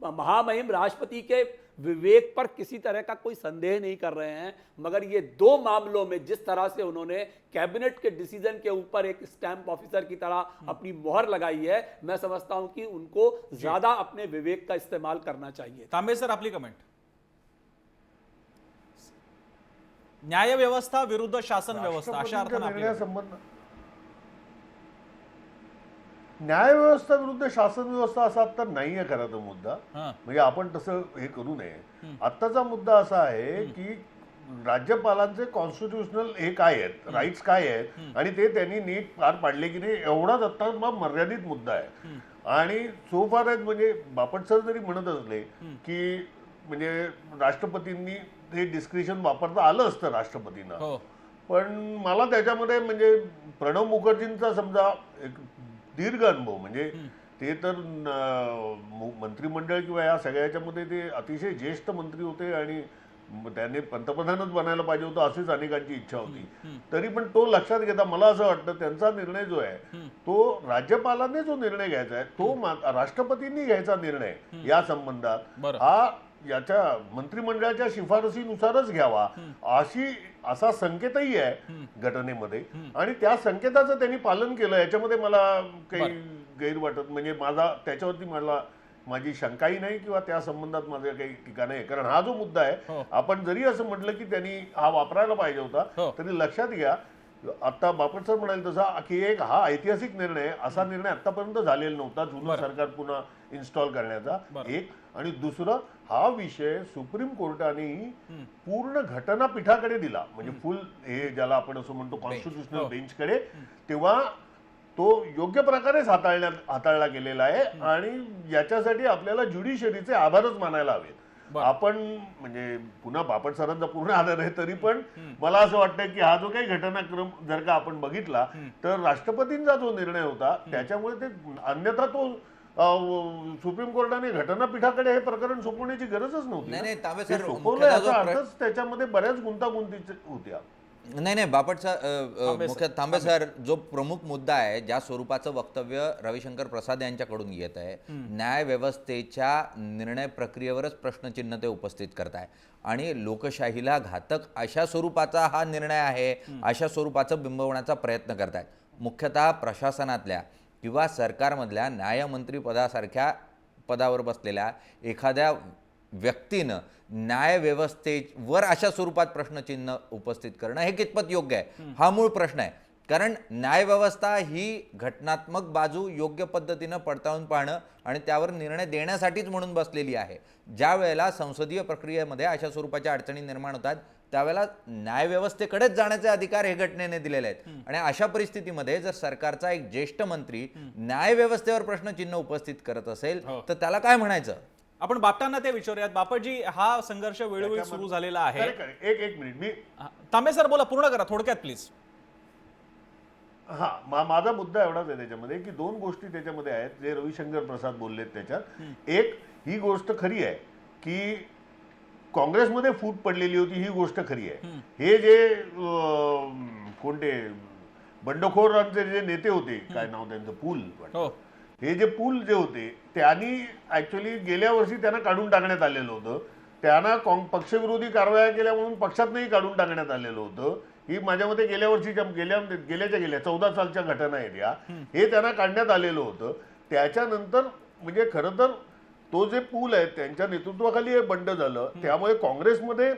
महामहिम राष्ट्रपति के विवेक पर किसी तरह का कोई संदेह नहीं कर रहे हैं, मगर ये 2 मामलों में जिस तरह से उन्होंने कैबिनेट के डिसीजन के ऊपर एक स्टैंप ऑफिसर की तरह अपनी मोहर लगाई है, मैं समझता हूं कि उनको ज्यादा अपने विवेक का इस्तेमाल करना चाहिए.
तांबे सर, आपली कमेंट. न्याय व्यवस्था विरुद्ध शासन व्यवस्था अशा अर्थाने
न्याय व्यवस्था विरुद्ध शासन व्यवस्था असा तर नाहीये खरा तो मुद्दा. म्हणजे आपण तसं हे करू नये. आत्ताचा मुद्दा असा आहे की राज्यपालांचे कॉन्स्टिट्यूशनल हे काय आहेत, राईट्स काय आहेत आणि ते त्यांनी नीट पार पाडले की नाही एवढाच आत्ता मर्यादित मुद्दा आहे. आणि सो फार आहेत म्हणजे बापट सर जरी म्हणत असले की म्हणजे राष्ट्रपतींनी हे डिस्क्रिशन वापरता आलं असतं राष्ट्रपतींना, पण मला त्याच्यामध्ये म्हणजे प्रणव मुखर्जींचा समजा एक दीर्घ अनुभव, म्हणजे ते तर मंत्रिमंडळ किंवा या सगळ्याच्यामध्ये ते अतिशय ज्येष्ठ मंत्री होते आणि त्याने पंतप्रधानच बनायला पाहिजे होतं अशीच अनेकांची इच्छा होती. तरी पण तो लक्षात घेता मला असं वाटतं त्यांचा निर्णय जो आहे तो राज्यपालाने जो निर्णय घ्यायचा आहे तो राष्ट्रपतींनी घ्यायचा निर्णय या संबंधात हा याच्या मंत्रिमंडळाच्या शिफारसीनुसारच घ्यावा असा संकेतही आहे घटनेमध्ये. आणि त्या संकेताचं त्यांनी पालन केलं याच्यामध्ये मला काही गैर वाटत, म्हणजे त्याच्यावरती माझी शंकाही नाही किंवा त्या संबंधात माझं काही टीका नाही. कारण हा जो मुद्दा आहे आपण जरी असं म्हटलं की त्यांनी हा वापरायला पाहिजे होता तरी लक्षात घ्या आता बापट सर म्हणाले तसा की एक हा ऐतिहासिक निर्णय, असा निर्णय आतापर्यंत झालेला नव्हता जुनं सरकार पुन्हा इन्स्टॉल करण्याचा एक. आणि दुसरं हा विषय सुप्रीम कोर्टाने पूर्ण घटनापीठाकडे दिला, म्हणजे फुल हे ज्याला आपण असं म्हणतो कॉन्स्टिट्यूशनल बेंचकडे. तेव्हा तो योग्य प्रकारेच हाताळला गेलेला आहे आणि याच्यासाठी आपल्याला ज्युडिशरीचे आभारच मानायला हवेत. आपण म्हणजे पुन्हा बापट सरांचा पूर्ण आदर आहे तरी पण मला असं वाटतं की हा जो काही घटनाक्रम जर का आपण बघितला तर राष्ट्रपतींचा जो निर्णय होता त्याच्यामुळे ते अन्यथा तो सुप्रीम कोर्टाने घटनापीठाकडे हे प्रकरण सोपवण्याची गरजच नव्हती.
नाही, तांबे
ते
सर,
सोपवलं
मुख्यतः
याचा
जो
अर्थच त्याच्यामध्ये बऱ्याच गुंतागुंती होत्या.
नाही बापट सर, मुख्य तांबे सर, जो प्रमुख मुद्दा आहे, ज्या स्वरूपाचं वक्तव्य रविशंकर प्रसाद यांच्याकडून येत आहे, न्याय व्यवस्थेच्या निर्णय प्रक्रियेवरच प्रश्नचिन्ह ते उपस्थित करत आहे आणि लोकशाहीला घातक अशा स्वरूपाचा हा निर्णय आहे, अशा स्वरूपाचं बिंबवण्याचा प्रयत्न करतायत. मुख्यतः प्रशासनातल्या किंवा सरकारमधल्या न्यायमंत्री पदासारख्या पदावर बसलेल्या एखाद्या व्यक्तीनं न्यायव्यवस्थेवर अशा स्वरूपात प्रश्नचिन्ह उपस्थित करणं हे कितपत योग्य आहे, हा मूळ प्रश्न आहे. कारण न्यायव्यवस्था ही घटनात्मक बाजू योग्य पद्धतीनं पडताळून पाहणं आणि त्यावर निर्णय देण्यासाठीच म्हणून बसलेली आहे. ज्या वेळेला संसदीय प्रक्रियेमध्ये अशा स्वरूपाच्या अडचणी निर्माण होतात त्यावेळेला न्यायव्यवस्थेकडेच जाण्याचे अधिकार हे घटनेने दिलेले आहेत. आणि अशा परिस्थितीमध्ये जर सरकारचा एक ज्येष्ठ मंत्री न्यायव्यवस्थेवर प्रश्नचिन्ह उपस्थित करत असेल तर त्याला काय म्हणायचं?
आपण बापटांना ते विचारूयात. बापटजी, हा संघर्ष वेळोवेळी सुरू झालेला आहे.
एक मिनिट मी
तांबे सर बोला, पूर्ण करा थोडक्यात प्लीज.
माझा मुद्दा एवढाच आहे त्याच्यामध्ये की दोन गोष्टी त्याच्यामध्ये आहेत जे रविशंकर प्रसाद बोललेत त्याच्यात. एक, ही गोष्ट खरी आहे की काँग्रेसमध्ये फूट पडलेली होती, ही गोष्ट खरी आहे. हे जे कोणते बंडखोरांचे जे नेते होते, काय नाव त्यांचं, पूल, हे जे पूल जे होते त्यांनी ऍक्च्युअली गेल्या वर्षी त्यांना काढून टाकण्यात आलेलं होतं. त्यांना पक्षविरोधी कारवाया केल्या म्हणून पक्षातनंही काढून टाकण्यात आलेलं होतं. ही माझ्या मते गेल्या वर्षीच्या गेल्या 14 सालच्या घटना आहेत या. हे त्यांना काढण्यात आलेलं होतं. त्याच्यानंतर म्हणजे खरं तर तो जे पूल आहे त्यांच्या नेतृत्वाखाली हे बंड झालं, त्यामुळे काँग्रेसमध्ये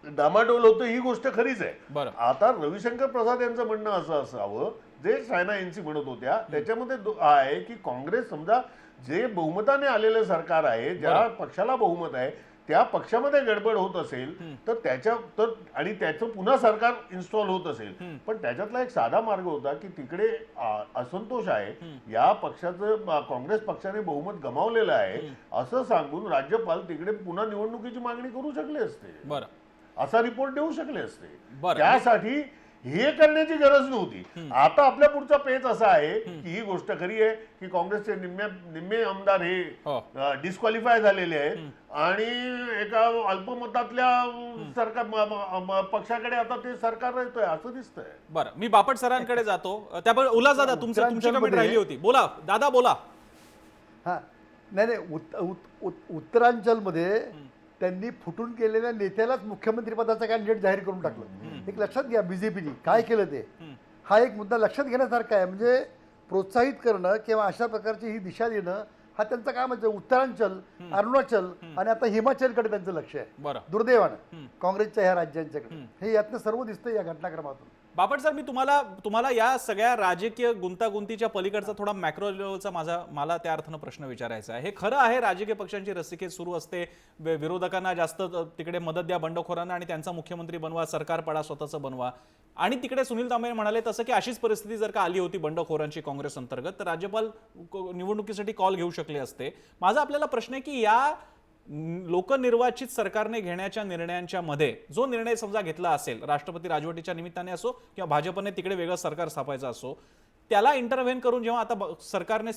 डामाडोल होतं, ही गोष्ट खरीच आहे. आता रविशंकर प्रसाद यांचं म्हणणं असं असावं जे सायना एनसी म्हणत होत्या त्याच्यामध्ये आहे की काँग्रेस समजा जे बहुमताने आलेलं सरकार आहे, ज्या पक्षाला बहुमत आहे त्या पक्षामध्ये गडबड होत असेल तर आणि त्याचं पुन्हा सरकार इन्स्टॉल होत असेल, पण त्याच्यातला एक साधा मार्ग होता की तिकडे असंतोष आहे, या पक्षाचं काँग्रेस पक्षाने बहुमत गमावलेलं आहे असं सांगून राज्यपाल तिकडे पुन्हा निवडणुकीची मागणी करू शकले असते, असा रिपोर्ट देऊ शकले असते. त्यासाठी हे करण्याची गरज नव्हती. आता आपल्या पुढचा पेच असा आहे की ही गोष्ट खरी आहे की काँग्रेसचे निम्मे आमदार हे डिस्क्वालिफाय झालेले आहेत आणि एका अल्पमतातल्या सरकार पक्षाकडे आता ते सरकार राहतोय असं दिसतंय.
बरं, मी बापट सरांकडे जातो. त्यामुळे उल्हास दादा, तुमची कमेंट राहिली होती, बोला दादा, बोला.
हा, नाही, उत्तरांचलमध्ये त्यांनी फुटून केलेल्या नेत्यालाच मुख्यमंत्री पदाचा कॅन्डिडेट जाहीर करून टाकलं. एक लक्षात घ्या, बीजेपीने काय केलं ते, हा एक मुद्दा लक्षात घेण्यासारखा आहे. म्हणजे प्रोत्साहित करणं किंवा अशा प्रकारची ही दिशा देणं हा त्यांचं काम आहे. उत्तरांचल, अरुणाचल आणि आता हिमाचलकडे त्यांचं लक्ष आहे दुर्दैवानं काँग्रेसच्या ह्या राज्यांच्याकडे. हे यातनं सर्व दिसतं या घटनाक्रमातून.
बापट सर, मी तुम्हाला या सगळ्या राजकीय गुंतागुंतीच्या पलीकडचा थोडा मॅक्रो लेवलचा मला त्या अर्थानं प्रश्न विचारायचा आहे. हे खरं आहे राजकीय पक्षांची रस्सीखेच सुरू असते, विरोधकांना जास्त तिकडे मदत द्या बंडखोरांना आणि त्यांचा मुख्यमंत्री बनवा, सरकार पडा, स्वतःचं बनवा. आणि तिकडे सुनील तांबे म्हणाले तसं की अशीच परिस्थिती जर का आली होती बंडखोरांची काँग्रेस अंतर्गत तर राज्यपाल निवडणुकीसाठी कॉल घेऊ शकले असते. माझा आपल्याला प्रश्न आहे की या लोकनिर्वाचित सरकारने घेण्याच्या निर्णयांच्या मध्ये जो निर्णय समजा घेतला असेल, राष्ट्रपती राजवटीच्या निमित्ताने असो किंवा भाजपने तिकडे वेगळं सरकार स्थापायचं असो, त्याला इंटरव्हेन करून जेव्हा आता सरकारने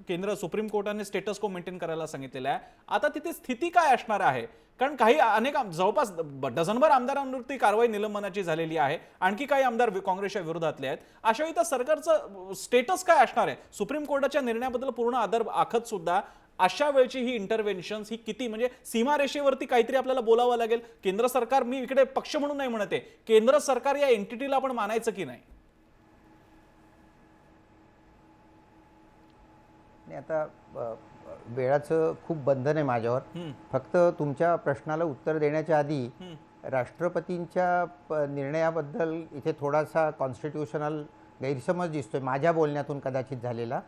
केंद्र सुप्रीम कोर्टाने स्टेटस को मेंटेन करायला सांगितलेलं आहे, आता तिथे स्थिती काय असणार आहे? कारण काही अनेक जवळपास डझनभर आमदारांवरती कारवाई निलंबनाची झालेली आहे, आणखी काही आमदार काँग्रेसच्या विरोधातले आहेत. अशा वेळी तर सरकारचं स्टेटस काय असणार आहे? सुप्रीम कोर्टाच्या निर्णयाबद्दल पूर्ण आदर आखत सुद्धा अशा वेळची ही इंटरव्हेन्शन ही किती म्हणजे सीमारेषेवरती काहीतरी आपल्याला बोलावं लागेल. केंद्र सरकार, मी इकडे पक्ष म्हणून नाही म्हणते, केंद्र सरकार या एंटिटीला आपण मानायचं की नाही?
आता वेळाचं खूप बंधन आहे माझ्यावर. फक्त तुमच्या प्रश्नाला उत्तर देण्याच्या आधी राष्ट्रपतींच्या निर्णयाबद्दल इथे थोडासा कॉन्स्टिट्यूशनल गैरसमज दिसतोय माझ्या बोलण्यातून कदाचित झालेला.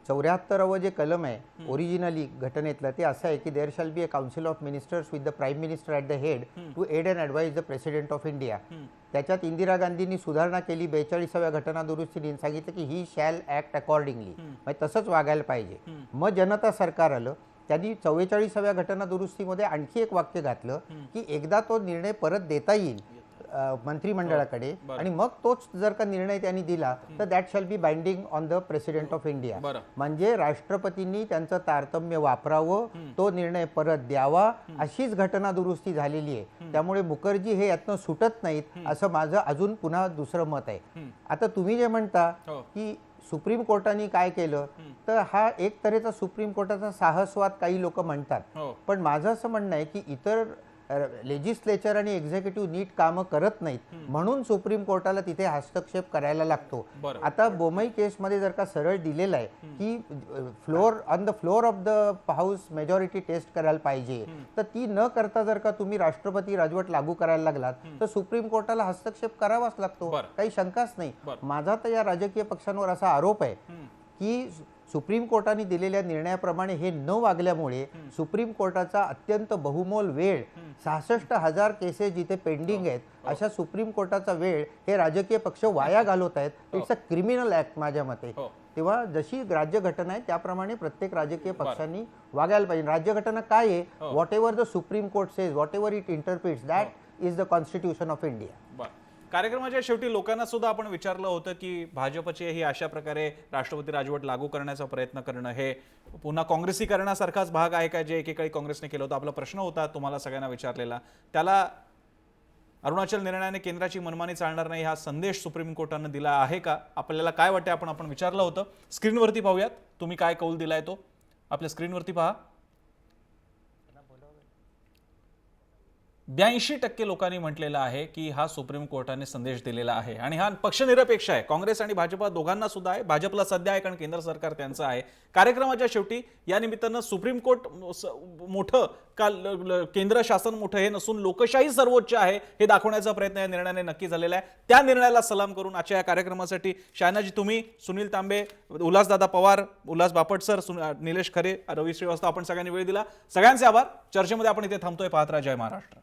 74वं जे कलम आहे ओरिजिनली घटनेतलं ते असं आहे की there shall be a council of ministers with the prime minister at the head to aid and advise the president of India. त्याच्यात इंदिरा गांधींनी सुधारणा केली 42व्या घटना दुरुस्तीने, सांगितलं की ही शॅल ॲक्ट अकॉर्डिंगली, म्हणजे तसंच वागायला पाहिजे. मग जनता सरकार आलं, त्यांनी 44व्या घटना दुरुस्तीमध्ये आणखी एक वाक्य घातलं की एकदा तो निर्णय परत देता येईल मंत्रिमंडळाकडे, आणि मग तोच जर का निर्णय त्यांनी दिला तर that shall be binding on the president of India. म्हणजे राष्ट्रपतींनी त्यांचं तारतम्य वापरावं, तो निर्णय परत द्यावा, अशीच घटना दुरुस्ती झालेली आहे. त्यामुळे मुखर्जी हे यातनं सुटत नाहीत असं माझं अजून पुन्हा दुसरं मत आहे. आता तुम्ही जे म्हणता की सुप्रीम कोर्टाने काय केलं, तर हा एक तऱ्हेचा सुप्रीम कोर्टाचा साहसवाद काही लोक म्हणतात, पण माझं असं म्हणणं आहे की इतर लेजिस्लेचर आणि एक्झिक्युटिव्ह नीट कामं करत नाहीत म्हणून सुप्रीम कोर्टाला तिथे हस्तक्षेप करायला लागतो. आता बोमई केसमध्ये जर का सरळ दिलेलं आहे की on the floor of the house majority test करायला पाहिजे, तर ती न करता जर का तुम्ही राष्ट्रपती राजवट लागू करायला लागलात तर सुप्रीम कोर्टाला हस्तक्षेप करावाच लागतो, काही शंकाच नाही. माझा तर या राजकीय पक्षांवर असा आरोप आहे की सुप्रीम कोर्टाने दिलेल्या निर्णयाप्रमाणे हे न वागल्यामुळे सुप्रीम कोर्टाचा अत्यंत बहुमोल वेळ, 66,000 केसेस जिथे पेंडिंग आहेत अशा सुप्रीम कोर्टाचा वेळ हे राजकीय पक्ष वाया घालवत आहेत. इट्स अ क्रिमिनल ऍक्ट माझ्या मते. तेव्हा जशी राज्यघटना आहे त्याप्रमाणे प्रत्येक राजकीय पक्षांनी वागायला पाहिजे. राज्यघटना काय आहे? Whatever the supreme court says, whatever it interprets, that is the constitution of India.
कार्यक्रमाच्या शेवटी लोकांना सुद्धा आपण विचारलं होतं की भाजपचे ही अशा प्रकारे राष्ट्रपती राजवट लागू करण्याचा प्रयत्न करणं हे पुन्हा काँग्रेसीकरणासारखाच भाग आहे का, जे एकेकाळी काँग्रेसने केलं होतं. आपला प्रश्न होता तुम्हाला सगळ्यांना विचारलेला. त्याला अरुणाचल निर्णयाने केंद्राची मनमानी चालणार नाही हा संदेश सुप्रीम कोर्टाने दिला आहे का? आपल्याला काय वाटते आपण विचारलं होतं. स्क्रीनवरती पाहूयात तुम्ही काय कौल दिलाय तो. आपल्या स्क्रीनवरती पहा. 82% लोकांनी म्हटलेलं आहे की हा सुप्रीम कोर्टाने संदेश दिलेला आहे आणि हा पक्षनिरपेक्ष आहे. काँग्रेस आणि भाजपा दोघांना सुद्धा आहे. भाजपला सध्या आहे कारण केंद्र सरकार त्यांचं आहे. कार्यक्रमाच्या शेवटी या निमित्तानं सुप्रीम कोर्ट मोठं का केंद्र शासन मोठं हे नसून लोकशाही सर्वोच्च आहे हे दाखवण्याचा प्रयत्न या निर्णयाने नक्की झालेला आहे. त्या निर्णयाला सलाम करून आजच्या या कार्यक्रमासाठी शहानाजी तुम्ही, सुनील तांबे, उल्हासदादा पवार, उल्हास बापट सर, निलेश खरे, रवी श्रीवास्तव आपण सगळ्यांनी वेळ दिला. सगळ्यांचे आभार. चर्चेमध्ये आपण इथे थांबतोय. पाहत राहा जय महाराष्ट्र.